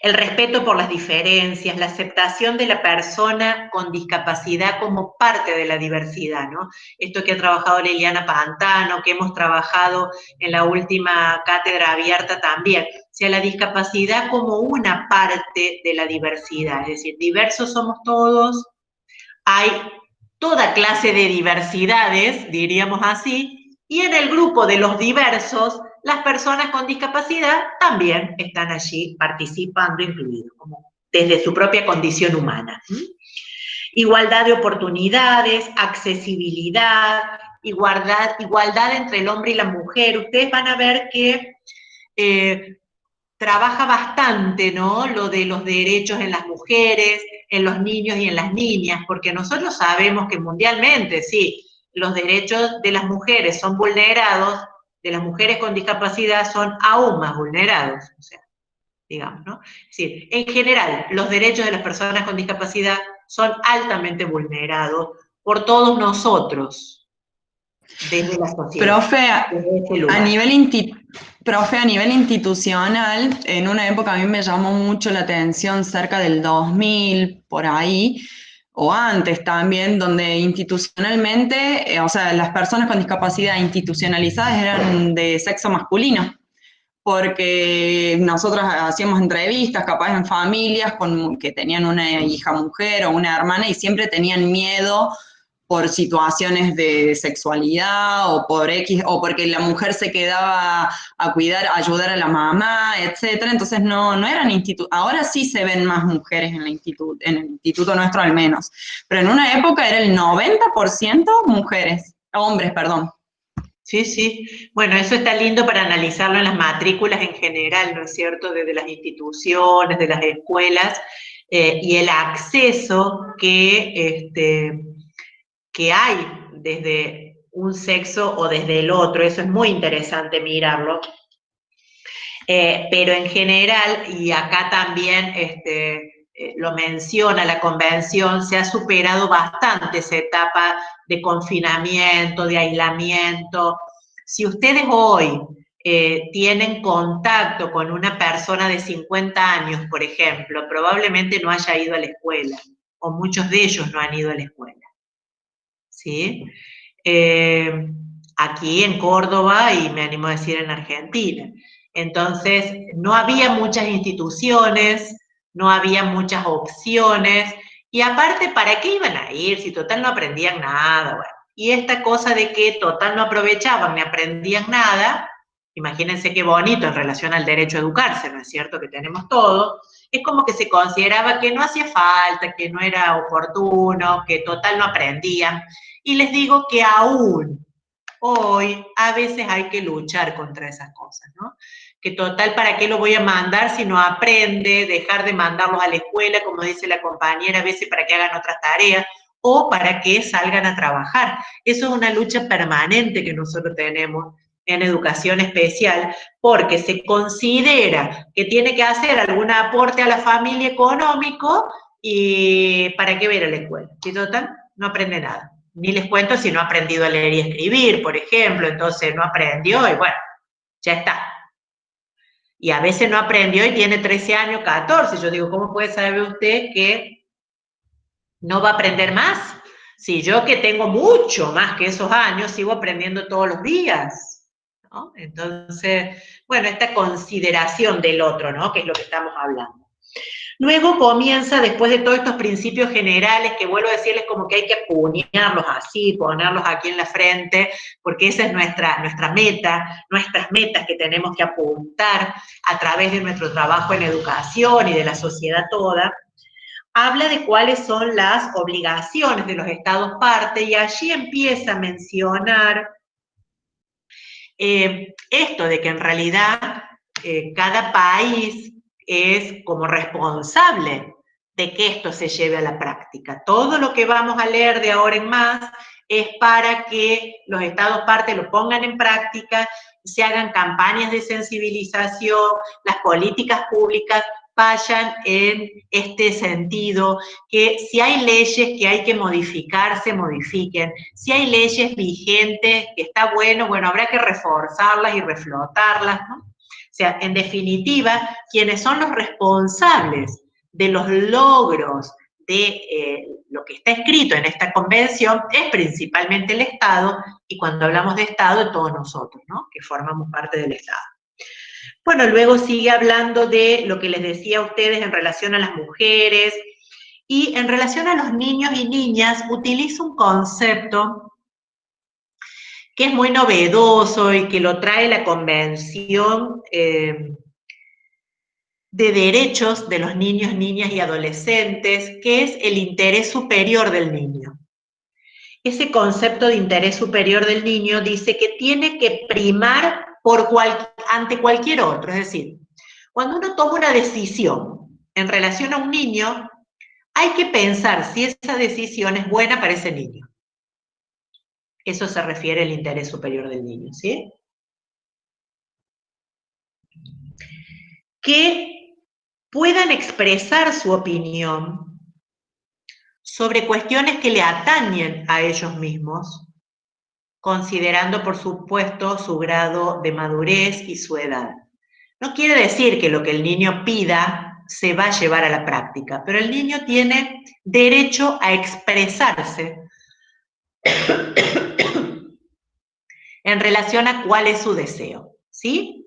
El respeto por las diferencias, la aceptación de la persona con discapacidad como parte de la diversidad, ¿no? Esto que ha trabajado Liliana Pantano, que hemos trabajado en la última cátedra abierta también. O sea, la discapacidad como una parte de la diversidad, es decir, diversos somos todos, hay toda clase de diversidades, diríamos así, y en el grupo de los diversos, las personas con discapacidad también están allí participando, incluidos, como desde su propia condición humana. Igualdad de oportunidades, accesibilidad, igualdad entre el hombre y la mujer. Ustedes van a ver que trabaja bastante, ¿no? Lo de los derechos en las mujeres, en los niños y en las niñas, porque nosotros sabemos que mundialmente, sí, los derechos de las mujeres son vulnerados, de las mujeres con discapacidad son aún más vulnerados, o sea, digamos, ¿no? Es decir, en general, los derechos de las personas con discapacidad son altamente vulnerados por todos nosotros, desde la sociedad. Profe, desde ese lugar. a nivel institucional, en una época a mí me llamó mucho la atención, cerca del 2000, por ahí, o antes también, donde institucionalmente, o sea, las personas con discapacidad institucionalizadas eran de sexo masculino, porque nosotros hacíamos entrevistas, capaz en familias que tenían una hija mujer o una hermana y siempre tenían miedo por situaciones de sexualidad o por X, o porque la mujer se quedaba a cuidar, a ayudar a la mamá, etcétera. Entonces no eran institutos. Ahora sí se ven más mujeres en el instituto nuestro al menos. Pero en una época era el 90% mujeres, hombres, perdón. Sí, sí. Bueno, eso está lindo para analizarlo en las matrículas en general, ¿no es cierto? Desde las instituciones, de las escuelas, y el acceso que hay desde un sexo o desde el otro. Eso es muy interesante mirarlo. Pero en general, y acá también lo menciona la convención, se ha superado bastante esa etapa de confinamiento, de aislamiento. Si ustedes hoy tienen contacto con una persona de 50 años, por ejemplo, probablemente no haya ido a la escuela, o muchos de ellos no han ido a la escuela. ¿Sí? Aquí en Córdoba, y me animo a decir en Argentina. Entonces, no había muchas instituciones, no había muchas opciones, y aparte, ¿para qué iban a ir si total no aprendían nada? Bueno, y esta cosa de que total no aprovechaban ni aprendían nada, imagínense qué bonito en relación al derecho a educarse, ¿no es cierto? Que tenemos todo, es como que se consideraba que no hacía falta, que no era oportuno, que total no aprendían, y les digo que aún hoy a veces hay que luchar contra esas cosas, ¿no? Que total, ¿para qué lo voy a mandar si no aprende? Dejar de mandarlos a la escuela, como dice la compañera, a veces para que hagan otras tareas, o para que salgan a trabajar. Eso es una lucha permanente que nosotros tenemos en educación especial, porque se considera que tiene que hacer algún aporte a la familia económico y ¿para qué ver a la escuela? Si total, no aprende nada. Ni les cuento si no ha aprendido a leer y escribir, por ejemplo, entonces no aprendió y bueno, ya está. Y a veces no aprendió y tiene 13 años, 14. Yo digo, ¿cómo puede saber usted que no va a aprender más? Si yo que tengo mucho más que esos años, sigo aprendiendo todos los días, ¿no? Entonces, bueno, esta consideración del otro, ¿no? Que es lo que estamos hablando. Luego comienza, después de todos estos principios generales, que vuelvo a decirles como que hay que apuñarlos así, ponerlos aquí en la frente, porque esa es nuestra meta, nuestras metas que tenemos que apuntar a través de nuestro trabajo en educación y de la sociedad toda. Habla de cuáles son las obligaciones de los estados parte y allí empieza a mencionar esto de que en realidad cada país es como responsable de que esto se lleve a la práctica. Todo lo que vamos a leer de ahora en más es para que los estados parte lo pongan en práctica, se hagan campañas de sensibilización, las políticas públicas vayan en este sentido, que si hay leyes que hay que modificar, se modifiquen. Si hay leyes vigentes, que está bueno, habrá que reforzarlas y reflotarlas, ¿no? O sea, en definitiva, quienes son los responsables de los logros de lo que está escrito en esta convención es principalmente el Estado, y cuando hablamos de Estado, de todos nosotros, ¿no? Que formamos parte del Estado. Bueno, luego sigue hablando de lo que les decía a ustedes en relación a las mujeres, y en relación a los niños y niñas utiliza un concepto que es muy novedoso y que lo trae la Convención de Derechos de los Niños, Niñas y Adolescentes, que es el interés superior del niño. Ese concepto de interés superior del niño dice que tiene que primar ante cualquier otro. Es decir, cuando uno toma una decisión en relación a un niño, hay que pensar si esa decisión es buena para ese niño. Eso se refiere al interés superior del niño, ¿sí? Que puedan expresar su opinión sobre cuestiones que le atañen a ellos mismos, considerando, por supuesto, su grado de madurez y su edad. No quiere decir que lo que el niño pida se va a llevar a la práctica, pero el niño tiene derecho a expresarse en relación a cuál es su deseo, ¿sí?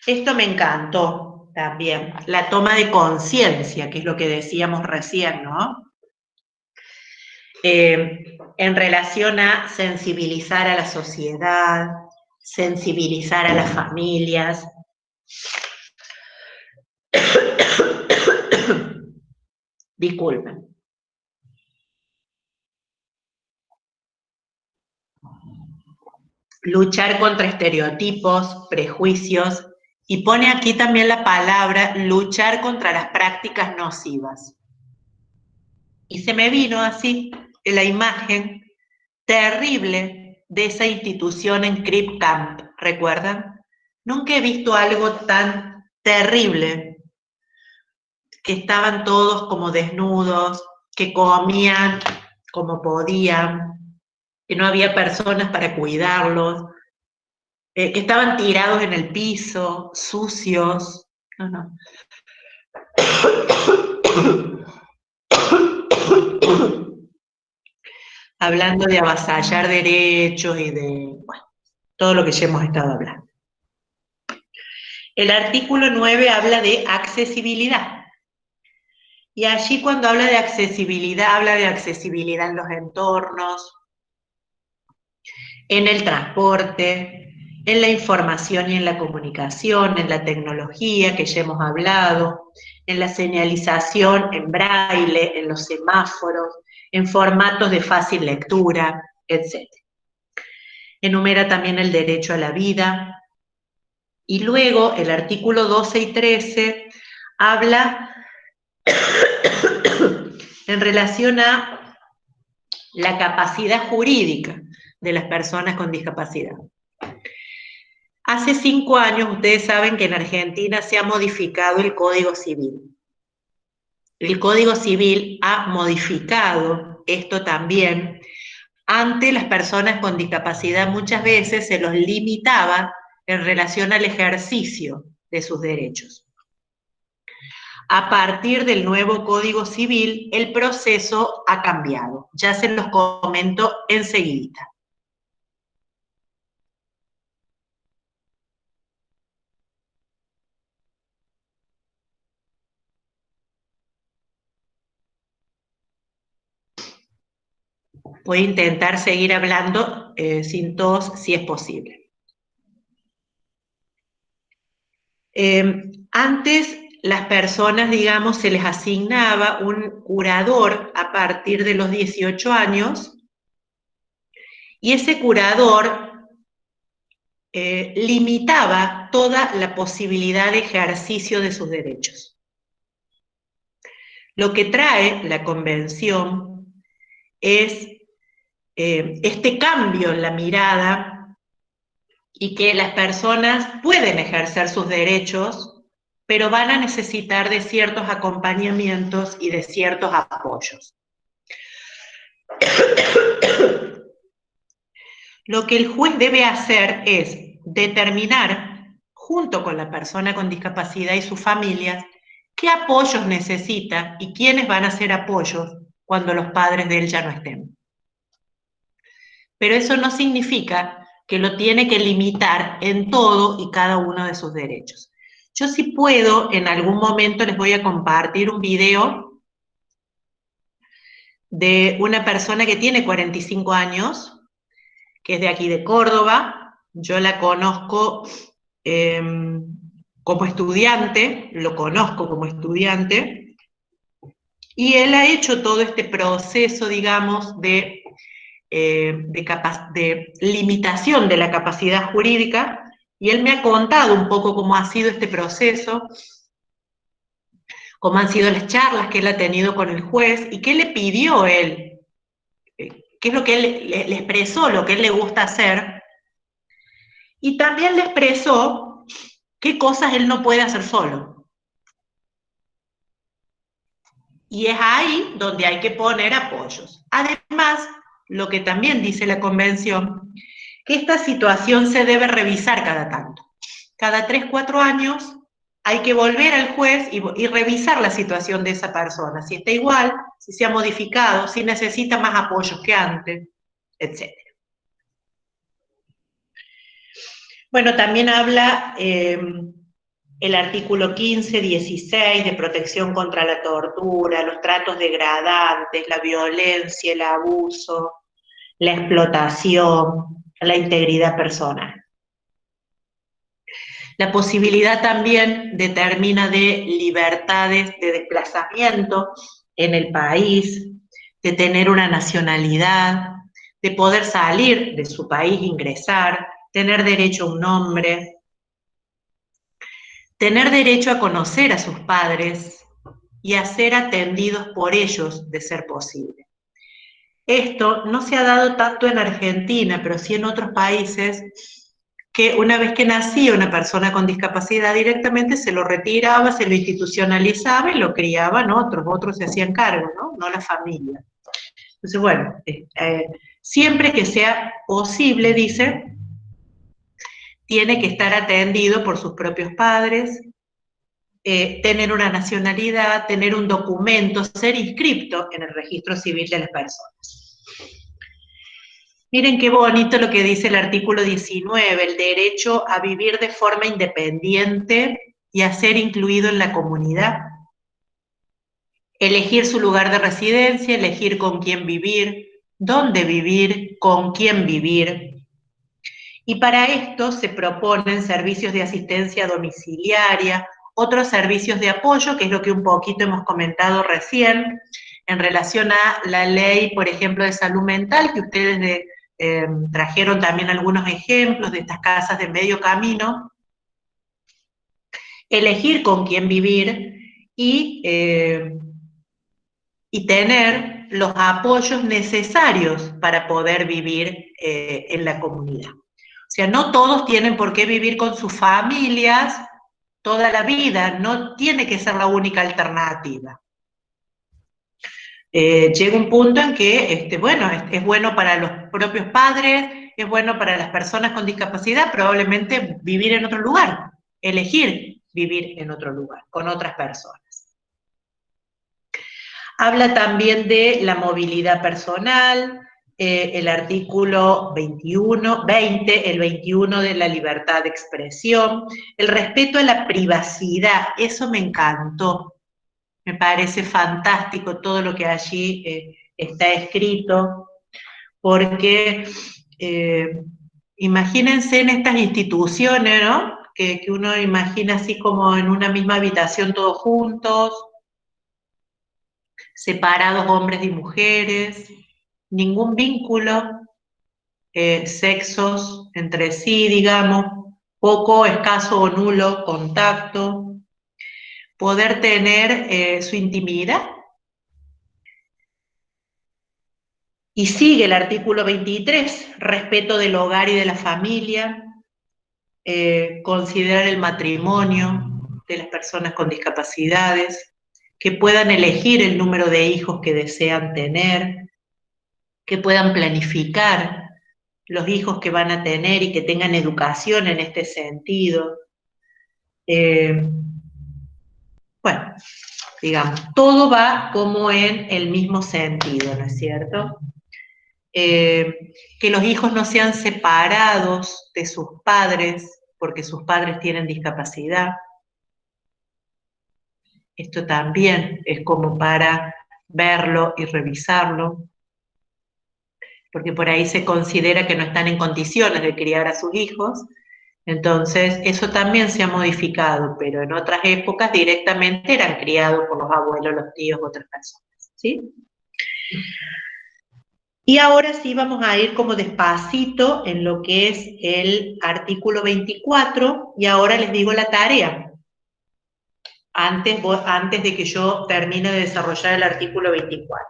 Esto me encantó también, la toma de conciencia, que es lo que decíamos recién, ¿no? En relación a sensibilizar a la sociedad, sensibilizar a las familias. Disculpen. Luchar contra estereotipos, prejuicios, y pone aquí también la palabra luchar contra las prácticas nocivas. Y se me vino así la imagen terrible de esa institución en Crip Camp, ¿recuerdan? Nunca he visto algo tan terrible, que estaban todos como desnudos, que comían como podían, que no había personas para cuidarlos, que estaban tirados en el piso, sucios. No. Hablando de avasallar derechos y de, bueno, todo lo que ya hemos estado hablando. El artículo 9 habla de accesibilidad. Y allí cuando habla de accesibilidad en los entornos, en el transporte, en la información y en la comunicación, en la tecnología que ya hemos hablado, en la señalización en braille, en los semáforos, en formatos de fácil lectura, etc. Enumera también el derecho a la vida, Y luego el artículo 12 y 13 habla en relación a la capacidad jurídica de las personas con discapacidad. Hace 5 años ustedes saben que en Argentina se ha modificado el Código Civil. El Código Civil ha modificado esto también. Ante las personas con discapacidad muchas veces se los limitaba en relación al ejercicio de sus derechos. A partir del nuevo Código Civil, el proceso ha cambiado. Ya se los comento enseguida. Voy a intentar seguir hablando sin tos, si es posible. Antes las personas, digamos, se les asignaba un curador a partir de los 18 años, y ese curador limitaba toda la posibilidad de ejercicio de sus derechos. Lo que trae la Convención es este cambio en la mirada y que las personas pueden ejercer sus derechos, pero van a necesitar de ciertos acompañamientos y de ciertos apoyos. Lo que el juez debe hacer es determinar, junto con la persona con discapacidad y sus familias, qué apoyos necesita y quiénes van a ser apoyos cuando los padres de él ya no estén. Pero eso no significa que lo tiene que limitar en todo y cada uno de sus derechos. Yo, si puedo, en algún momento les voy a compartir un video de una persona que tiene 45 años, que es de aquí de Córdoba. Yo la conozco como estudiante, lo conozco como estudiante, y él ha hecho todo este proceso, digamos, de limitación de la capacidad jurídica, y él me ha contado un poco cómo ha sido este proceso, cómo han sido las charlas que él ha tenido con el juez, y qué le pidió él, qué es lo que él le expresó, lo que él le gusta hacer, y también le expresó qué cosas él no puede hacer solo. Y es ahí donde hay que poner apoyos. Además, lo que también dice la Convención, que esta situación se debe revisar cada tanto. Cada 3, 4 años hay que volver al juez y revisar la situación de esa persona, si está igual, si se ha modificado, si necesita más apoyos que antes, etc. Bueno, también habla el artículo 15, 16 de protección contra la tortura, los tratos degradantes, la violencia, el abuso, la explotación, la integridad personal. La posibilidad también determina de libertades de desplazamiento en el país, de tener una nacionalidad, de poder salir de su país, ingresar, tener derecho a un nombre, tener derecho a conocer a sus padres y a ser atendidos por ellos, de ser posible. Esto no se ha dado tanto en Argentina, pero sí en otros países, que una vez que nacía una persona con discapacidad, directamente se lo retiraba, se lo institucionalizaba y lo criaban otros se hacían cargo, no la familia. Entonces, bueno, siempre que sea posible, dice, tiene que estar atendido por sus propios padres, tener una nacionalidad, tener un documento, ser inscripto en el registro civil de las personas. Miren qué bonito lo que dice el artículo 19, el derecho a vivir de forma independiente y a ser incluido en la comunidad. Elegir su lugar de residencia, elegir con quién vivir, dónde vivir, con quién vivir. Y para esto se proponen servicios de asistencia domiciliaria, otros servicios de apoyo, que es lo que un poquito hemos comentado recién, en relación a la ley, por ejemplo, de salud mental, que ustedes trajeron también algunos ejemplos de estas casas de medio camino, elegir con quién vivir y tener los apoyos necesarios para poder vivir en la comunidad. O sea, no todos tienen por qué vivir con sus familias toda la vida, no tiene que ser la única alternativa. Llega un punto en que, bueno, es bueno para los propios padres, es bueno para las personas con discapacidad, probablemente vivir en otro lugar, elegir vivir en otro lugar, con otras personas. Habla también de la movilidad personal, el artículo 20, el 21 de la libertad de expresión, el respeto a la privacidad, eso me encantó, me parece fantástico todo lo que allí está escrito, porque imagínense en estas instituciones, ¿no? Que uno imagina así como en una misma habitación todos juntos, separados hombres y mujeres, ningún vínculo, sexos entre sí, digamos, poco, escaso o nulo contacto, poder tener su intimidad. Y sigue el artículo 23, respeto del hogar y de la familia, considerar el matrimonio de las personas con discapacidades, que puedan elegir el número de hijos que desean tener, que puedan planificar los hijos que van a tener y que tengan educación en este sentido. Bueno, digamos, todo va como en el mismo sentido, ¿no es cierto? Que los hijos no sean separados de sus padres porque sus padres tienen discapacidad. Esto también es como para verlo y revisarlo, porque por ahí se considera que no están en condiciones de criar a sus hijos, entonces eso también se ha modificado, pero en otras épocas directamente eran criados por los abuelos, los tíos, otras personas, ¿sí? Y ahora sí vamos a ir como despacito en lo que es el artículo 24, y ahora les digo la tarea, antes de que yo termine de desarrollar el artículo 24.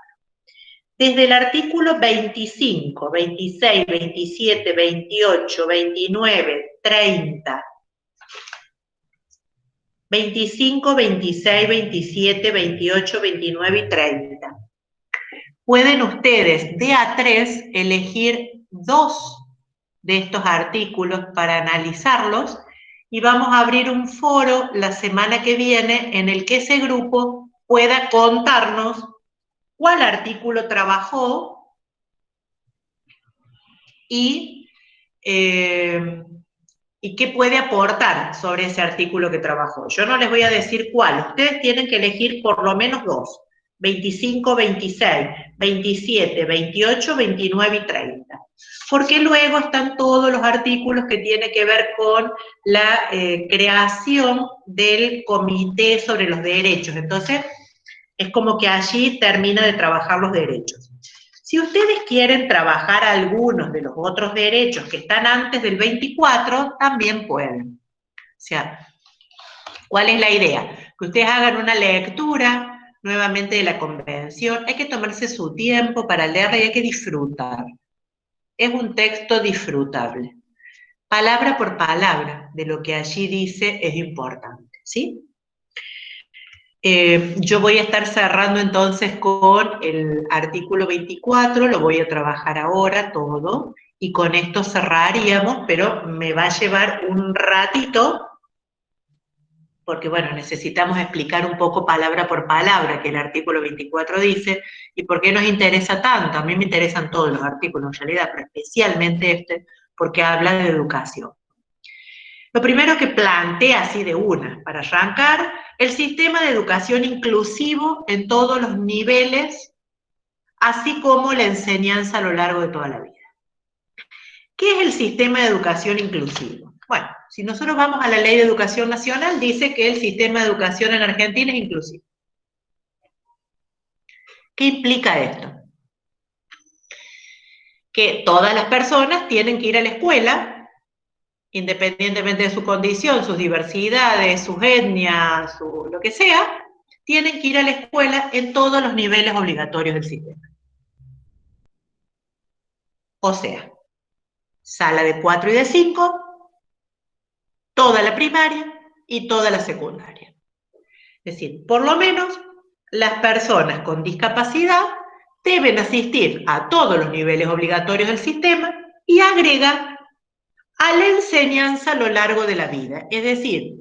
Desde el artículo 25, 26, 27, 28, 29, 30, 25, 26, 27, 28, 29 y 30. Pueden ustedes de a 3 elegir 2 de estos artículos para analizarlos y vamos a abrir un foro la semana que viene en el que ese grupo pueda contarnos cuál artículo trabajó y qué puede aportar sobre ese artículo que trabajó. Yo no les voy a decir cuál, ustedes tienen que elegir por lo menos 2, 25, 26, 27, 28, 29 y 30. Porque luego están todos los artículos que tienen que ver con la creación del Comité sobre los Derechos. Entonces, es como que allí termina de trabajar los derechos. Si ustedes quieren trabajar algunos de los otros derechos que están antes del 24, también pueden. O sea, ¿cuál es la idea? Que ustedes hagan una lectura nuevamente de la convención. Hay que tomarse su tiempo para leerla y hay que disfrutar. Es un texto disfrutable. Palabra por palabra de lo que allí dice es importante, ¿sí? Yo voy a estar cerrando entonces con el artículo 24, lo voy a trabajar ahora todo, y con esto cerraríamos, pero me va a llevar un ratito, porque bueno, necesitamos explicar un poco palabra por palabra que el artículo 24 dice, y por qué nos interesa tanto. A mí me interesan todos los artículos en realidad, pero especialmente este, porque habla de educación. Lo primero que plantea así de una, para arrancar, el sistema de educación inclusivo en todos los niveles, así como la enseñanza a lo largo de toda la vida. ¿Qué es el sistema de educación inclusivo? Bueno, si nosotros vamos a la Ley de Educación Nacional, dice que el sistema de educación en Argentina es inclusivo. ¿Qué implica esto? Que todas las personas tienen que ir a la escuela independientemente de su condición, sus diversidades, sus etnias, lo que sea, tienen que ir a la escuela en todos los niveles obligatorios del sistema. O sea, sala de 4 y de 5, toda la primaria y toda la secundaria. Es decir, por lo menos las personas con discapacidad deben asistir a todos los niveles obligatorios del sistema y agrega a la enseñanza a lo largo de la vida. Es decir,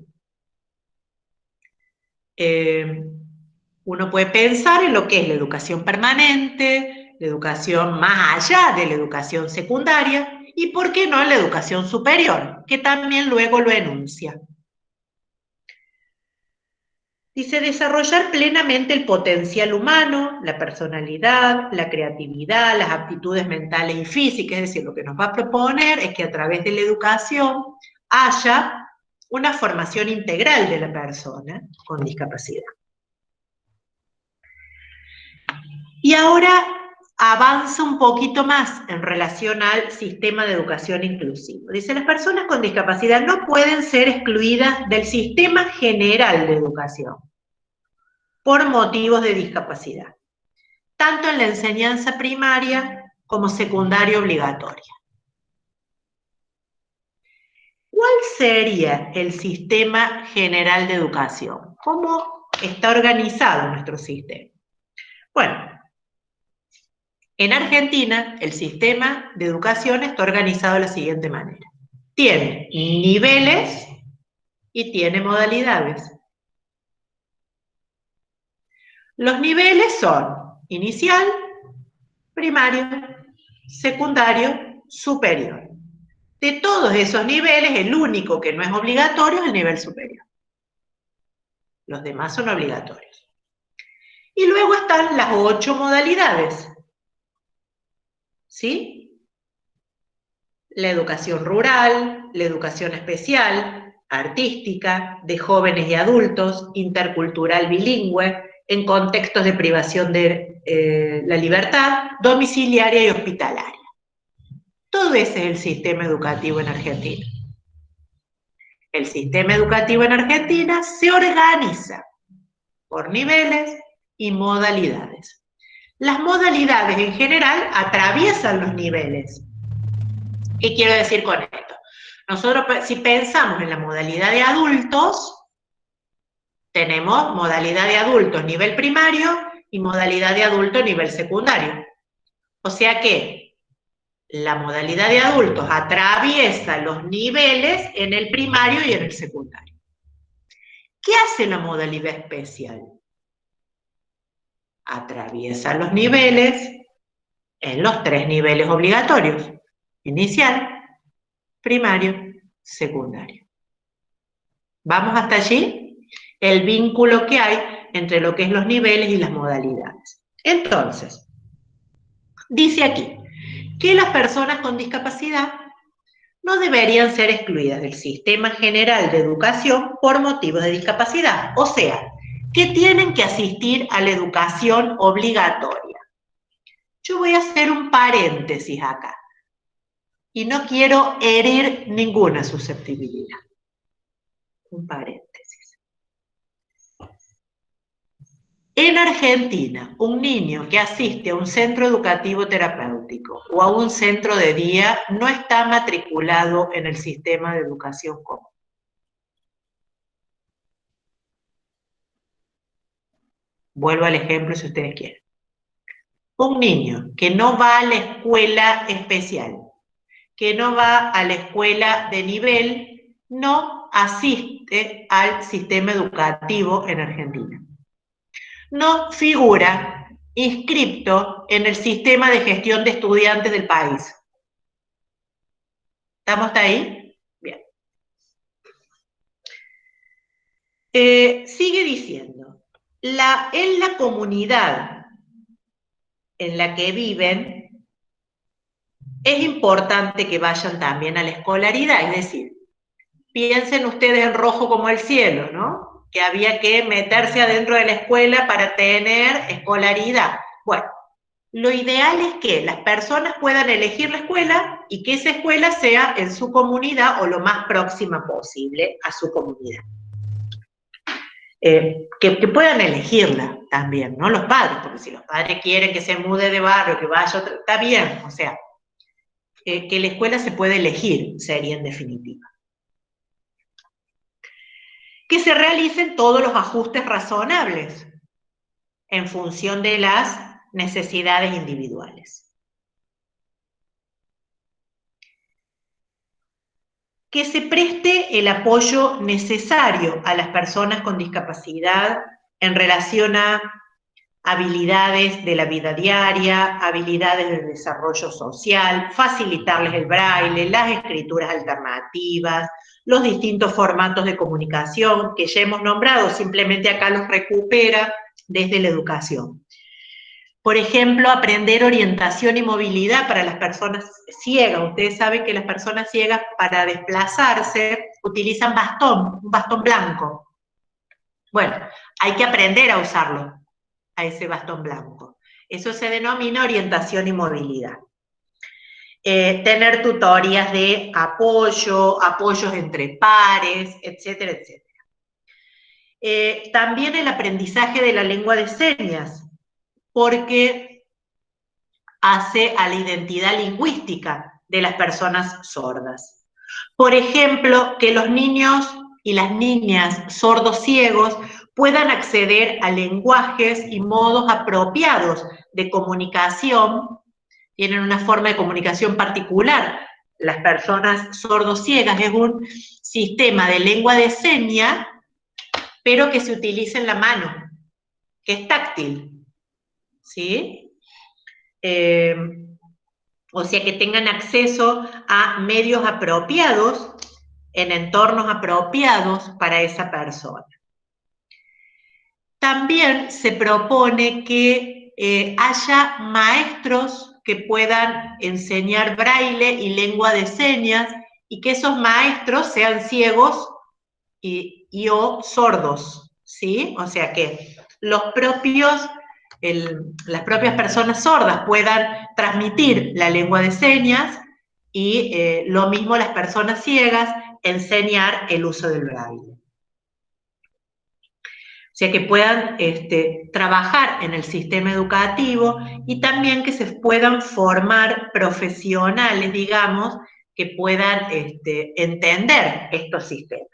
uno puede pensar en lo que es la educación permanente, la educación más allá de la educación secundaria, y por qué no la educación superior, que también luego lo enuncia. Dice, desarrollar plenamente el potencial humano, la personalidad, la creatividad, las aptitudes mentales y físicas. Es decir, lo que nos va a proponer es que a través de la educación haya una formación integral de la persona con discapacidad. Y ahora avanza un poquito más en relación al sistema de educación inclusivo. Dice, las personas con discapacidad no pueden ser excluidas del sistema general de educación por motivos de discapacidad, tanto en la enseñanza primaria como secundaria obligatoria. ¿Cuál sería el sistema general de educación? ¿Cómo está organizado nuestro sistema? Bueno, en Argentina el sistema de educación está organizado de la siguiente manera. Tiene niveles y tiene modalidades. Los niveles son inicial, primario, secundario, superior. De todos esos niveles, el único que no es obligatorio es el nivel superior. Los demás son obligatorios. Y luego están las 8 modalidades. ¿Sí? La educación rural, la educación especial, artística, de jóvenes y adultos, intercultural bilingüe, en contextos de privación de la libertad, domiciliaria y hospitalaria. Todo ese es el sistema educativo en Argentina. El sistema educativo en Argentina se organiza por niveles y modalidades. Las modalidades en general atraviesan los niveles. ¿Qué quiero decir con esto? Nosotros, si pensamos en la modalidad de adultos, tenemos modalidad de adultos nivel primario y modalidad de adultos nivel secundario. O sea que la modalidad de adultos atraviesa los niveles en el primario y en el secundario. ¿Qué hace la modalidad especial? Atraviesa los niveles en los 3 niveles obligatorios: inicial, primario, secundario. ¿Vamos hasta allí? El vínculo que hay entre lo que es los niveles y las modalidades. Entonces, dice aquí que las personas con discapacidad no deberían ser excluidas del sistema general de educación por motivos de discapacidad. O sea, que tienen que asistir a la educación obligatoria. Yo voy a hacer un paréntesis acá. Y no quiero herir ninguna susceptibilidad. Un paréntesis. En Argentina, un niño que asiste a un centro educativo terapéutico o a un centro de día no está matriculado en el sistema de educación común. Vuelvo al ejemplo si ustedes quieren. Un niño que no va a la escuela especial, que no va a la escuela de nivel, no asiste al sistema educativo en Argentina. No figura inscripto en el sistema de gestión de estudiantes del país. ¿Estamos hasta ahí? Bien. Sigue diciendo, en la comunidad en la que viven, es importante que vayan también a la escolaridad, es decir, piensen ustedes en rojo como el cielo, ¿no? Que había que meterse adentro de la escuela para tener escolaridad. Bueno, lo ideal es que las personas puedan elegir la escuela y que esa escuela sea en su comunidad o lo más próxima posible a su comunidad. Que puedan elegirla también, ¿no? Los padres, porque si los padres quieren que se mude de barrio, que vaya a otro, está bien, o sea, que la escuela se puede elegir, sería en definitiva. Que se realicen todos los ajustes razonables en función de las necesidades individuales. Que se preste el apoyo necesario a las personas con discapacidad en relación a habilidades de la vida diaria, habilidades de desarrollo social, facilitarles el braille, las escrituras alternativas, los distintos formatos de comunicación que ya hemos nombrado, simplemente acá los recupera desde la educación. Por ejemplo, aprender orientación y movilidad para las personas ciegas. Ustedes saben que las personas ciegas para desplazarse utilizan un bastón blanco. Bueno, hay que aprender a usarlo, a ese bastón blanco. Eso se denomina orientación y movilidad. Tener tutorías de apoyo, apoyos entre pares, etcétera, etcétera. También el aprendizaje de la lengua de señas, porque hace a la identidad lingüística de las personas sordas. Por ejemplo, que los niños y las niñas sordos ciegos puedan acceder a lenguajes y modos apropiados de comunicación, tienen una forma de comunicación particular. Las personas sordos ciegas es un sistema de lengua de señas, pero que se utiliza en la mano, que es táctil, ¿sí? O sea, que tengan acceso a medios apropiados, en entornos apropiados para esa persona. También se propone que haya maestros que puedan enseñar braille y lengua de señas y que esos maestros sean ciegos y o sordos, ¿sí? O sea, que las propias personas sordas puedan transmitir la lengua de señas y lo mismo las personas ciegas enseñar el uso del braille. O sea, que puedan trabajar en el sistema educativo y también que se puedan formar profesionales, digamos, que puedan entender estos sistemas.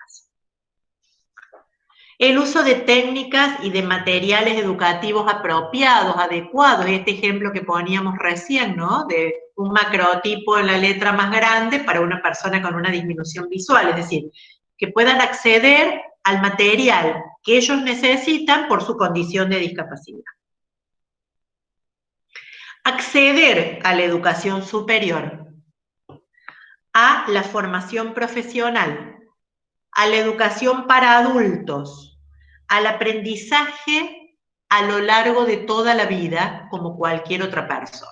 El uso de técnicas y de materiales educativos apropiados, adecuados, este ejemplo que poníamos recién, ¿no? De un macrotipo en la letra más grande para una persona con una disminución visual, es decir, que puedan acceder al material que ellos necesitan por su condición de discapacidad. Acceder a la educación superior, a la formación profesional, a la educación para adultos, al aprendizaje a lo largo de toda la vida, como cualquier otra persona.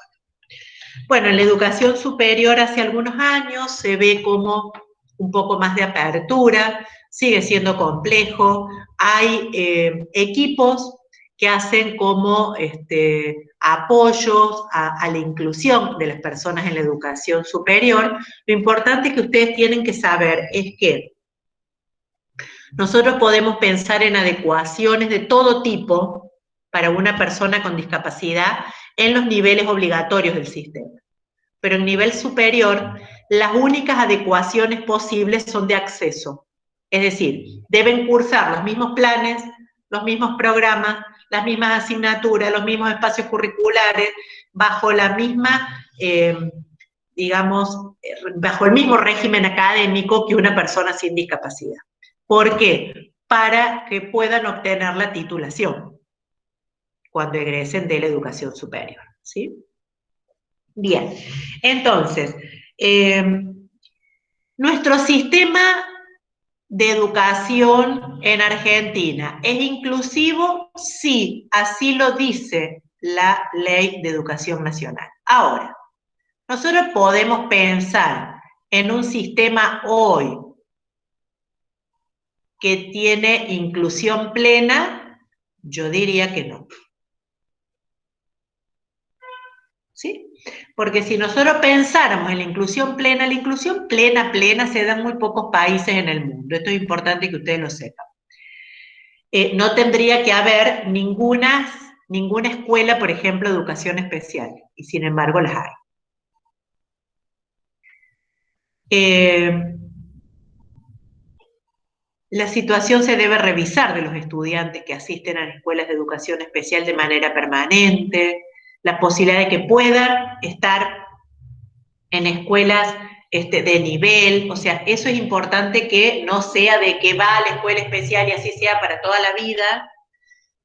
Bueno, en la educación superior hace algunos años se ve como un poco más de apertura, sigue siendo complejo, hay equipos que hacen como apoyos a la inclusión de las personas en la educación superior. Lo importante que ustedes tienen que saber es que nosotros podemos pensar en adecuaciones de todo tipo para una persona con discapacidad en los niveles obligatorios del sistema. Pero en nivel superior, las únicas adecuaciones posibles son de acceso. Es decir, deben cursar los mismos planes, los mismos programas, las mismas asignaturas, los mismos espacios curriculares, bajo la misma, bajo el mismo régimen académico que una persona sin discapacidad. ¿Por qué? Para que puedan obtener la titulación cuando egresen de la educación superior, ¿sí? Bien, entonces, nuestro sistema de educación en Argentina es inclusivo, sí, así lo dice la Ley de Educación Nacional. Ahora, nosotros podemos pensar en un sistema hoy que tiene inclusión plena, yo diría que no. ¿sí? Porque si nosotros pensáramos en la inclusión plena se da en muy pocos países en el mundo. Esto es importante que ustedes lo sepan. No tendría que haber ninguna escuela, por ejemplo, de educación especial, y sin embargo las hay. La situación se debe revisar de los estudiantes que asisten a las escuelas de educación especial de manera permanente, la posibilidad de que puedan estar en escuelas de nivel, o sea, eso es importante, que no sea de que va a la escuela especial y así sea para toda la vida.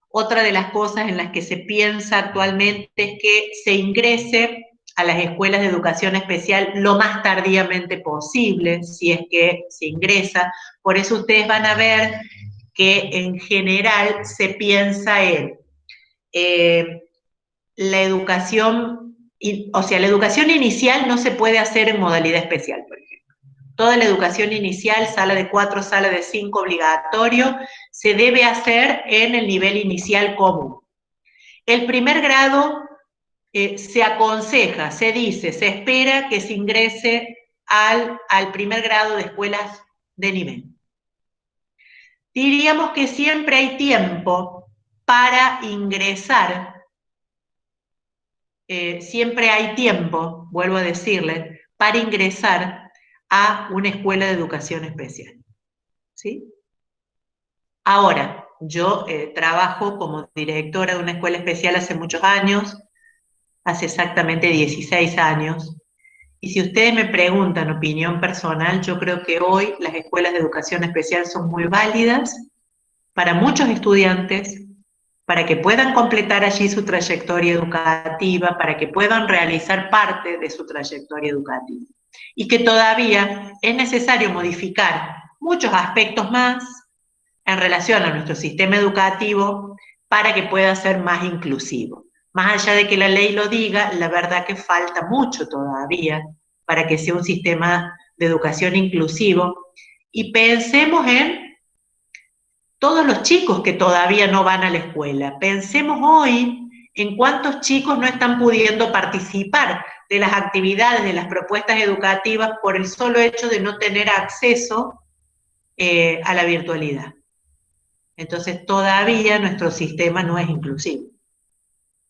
Otra de las cosas en las que se piensa actualmente es que se ingrese a las escuelas de educación especial lo más tardíamente posible, si es que se ingresa. Por eso ustedes van a ver que en general se piensa en la educación, o sea, la educación inicial no se puede hacer en modalidad especial, por ejemplo. Toda la educación inicial, sala de 4, sala de 5, obligatorio, se debe hacer en el nivel inicial común. El primer grado se aconseja, se dice, se espera que se ingrese al primer grado de escuelas de nivel. Diríamos que siempre hay tiempo para ingresar, siempre hay tiempo, vuelvo a decirle, para ingresar a una escuela de educación especial, ¿sí? Ahora, yo trabajo como directora de una escuela especial hace muchos años, hace exactamente 16 años, y si ustedes me preguntan opinión personal, yo creo que hoy las escuelas de educación especial son muy válidas para muchos estudiantes, para que puedan completar allí su trayectoria educativa, para que puedan realizar parte de su trayectoria educativa. Y que todavía es necesario modificar muchos aspectos más en relación a nuestro sistema educativo para que pueda ser más inclusivo. Más allá de que la ley lo diga, la verdad que falta mucho todavía para que sea un sistema de educación inclusivo. Y pensemos en todos los chicos que todavía no van a la escuela. Pensemos hoy en cuántos chicos no están pudiendo participar de las actividades, de las propuestas educativas, por el solo hecho de no tener acceso a la virtualidad. Entonces, todavía nuestro sistema no es inclusivo,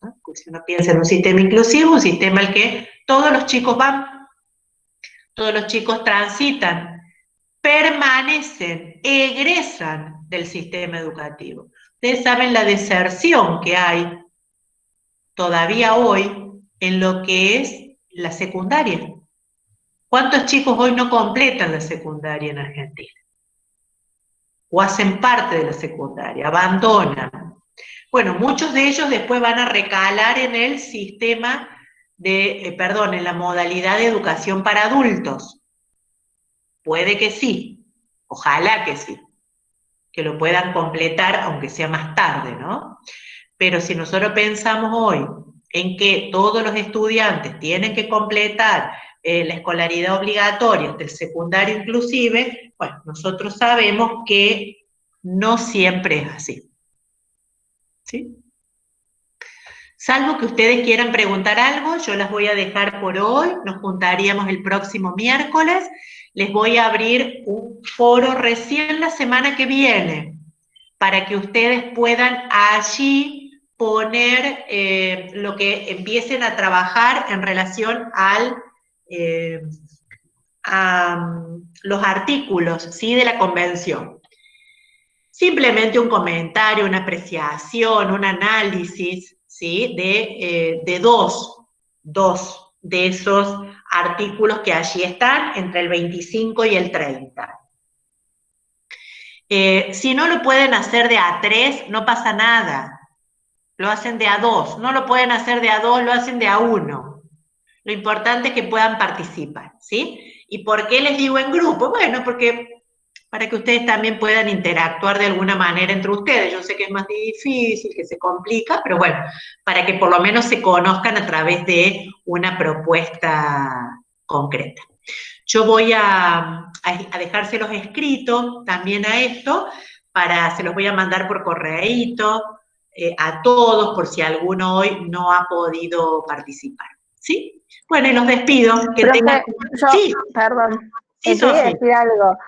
¿no? Pues si uno piensa en un sistema inclusivo, un sistema al que todos los chicos van, todos los chicos transitan, permanecen, egresan del sistema educativo. Ustedes saben la deserción que hay todavía hoy en lo que es la secundaria. ¿Cuántos chicos hoy no completan la secundaria en Argentina? O hacen parte de la secundaria, abandonan. Bueno, muchos de ellos después van a recalar en el sistema en la modalidad de educación para adultos. Puede que sí, ojalá que sí, que lo puedan completar, aunque sea más tarde, ¿no? Pero si nosotros pensamos hoy en que todos los estudiantes tienen que completar la escolaridad obligatoria, hasta el secundario inclusive, bueno, nosotros sabemos que no siempre es así. ¿Sí? Salvo que ustedes quieran preguntar algo, yo las voy a dejar por hoy, nos juntaríamos el próximo miércoles, les voy a abrir un foro recién la semana que viene, para que ustedes puedan allí poner lo que empiecen a trabajar en relación a los artículos, ¿sí?, de la convención. Simplemente un comentario, una apreciación, un análisis, ¿sí?, de dos de esos artículos que allí están, entre el 25 y el 30. Si no lo pueden hacer de A3, no pasa nada. Lo hacen de A2. No lo pueden hacer de A2, lo hacen de A1. Lo importante es que puedan participar, ¿sí? ¿Y por qué les digo en grupo? Bueno, porque para que ustedes también puedan interactuar de alguna manera entre ustedes. Yo sé que es más difícil, que se complica, pero bueno, para que por lo menos se conozcan a través de una propuesta concreta. Yo voy a dejárselos escritos también a esto, se los voy a mandar por correíto a todos, por si alguno hoy no ha podido participar. ¿sí? Bueno, y los despido. Que Profe, tengan... Sí, perdón, sí, quería Sofi. decir algo,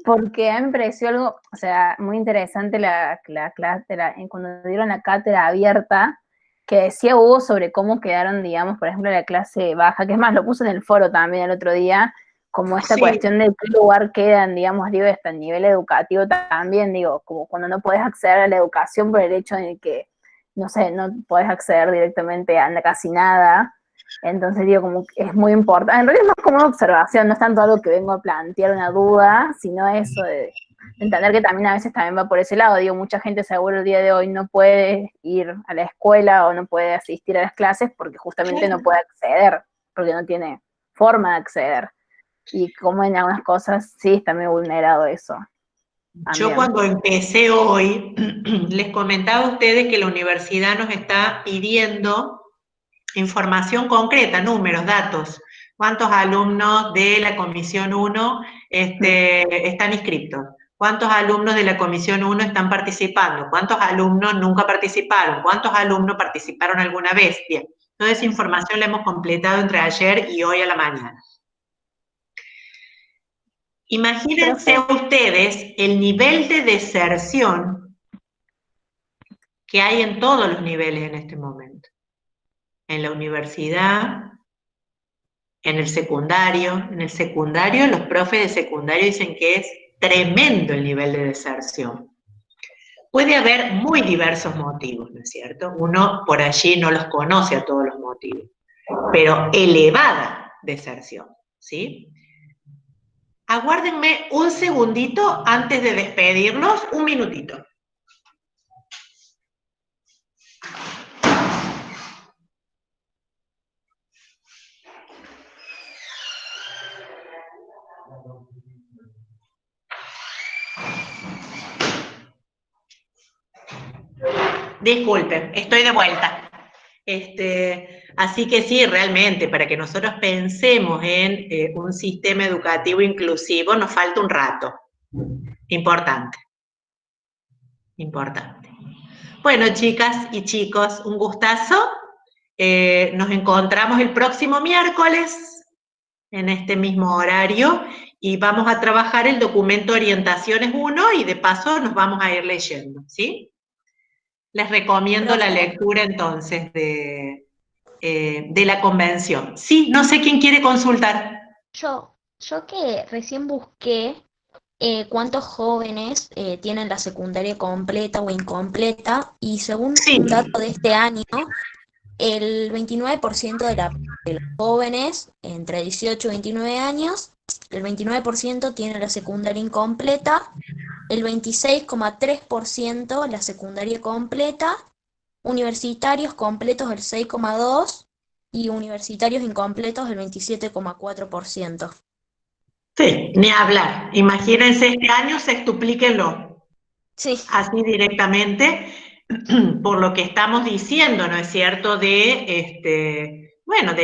porque a mí me pareció algo, o sea, muy interesante la clase, cuando dieron la cátedra abierta, que decía Hugo sobre cómo quedaron, digamos, por ejemplo, la clase baja, que es más, lo puso en el foro también el otro día, como esta Sí. cuestión de qué lugar quedan, digamos, digo, hasta el nivel educativo también, digo, como cuando no podés acceder a la educación por el hecho de que, no sé, no podés acceder directamente a casi nada. Entonces digo, como que es muy importante, en realidad es más como una observación, no es tanto algo que vengo a plantear una duda, sino eso de entender que también a veces también va por ese lado. Digo, mucha gente seguro el día de hoy no puede ir a la escuela o no puede asistir a las clases porque justamente no puede acceder, porque no tiene forma de acceder. Y como en algunas cosas sí está muy vulnerado eso. Yo También. cuando empecé hoy, les comentaba a ustedes que la universidad nos está pidiendo información concreta, números, datos. ¿Cuántos alumnos de la Comisión 1 están inscritos? ¿Cuántos alumnos de la Comisión 1 están participando? ¿Cuántos alumnos nunca participaron? ¿Cuántos alumnos participaron alguna vez? Bien, toda esa información la hemos completado entre ayer y hoy a la mañana. Imagínense ustedes el nivel de deserción que hay en todos los niveles en este momento. En la universidad, en el secundario. En el secundario, los profes de secundario dicen que es tremendo el nivel de deserción. Puede haber muy diversos motivos, ¿no es cierto? Uno por allí no los conoce a todos los motivos, pero elevada deserción, ¿sí? Aguárdenme un segundito antes de despedirnos, un minutito. Disculpen, estoy de vuelta. Así que sí, realmente, para que nosotros pensemos en un sistema educativo inclusivo, nos falta un rato. Importante. Importante. Bueno, chicas y chicos, un gustazo. Nos encontramos el próximo miércoles en este mismo horario y vamos a trabajar el documento Orientaciones 1 y de paso nos vamos a ir leyendo, ¿sí? Les recomiendo la lectura entonces de la convención. Sí, no sé quién quiere consultar. Yo que recién busqué cuántos jóvenes tienen la secundaria completa o incompleta y según Sí. un dato de este año, el 29% de los jóvenes entre 18 y 29 años, el 29% tiene la secundaria incompleta, el 26,3% la secundaria completa, universitarios completos el 6,2% y universitarios incompletos el 27,4%. Sí, ni hablar. Imagínense, este año sextuplíquenlo. Sí. Así directamente, por lo que estamos diciendo, ¿no es cierto? Bueno, de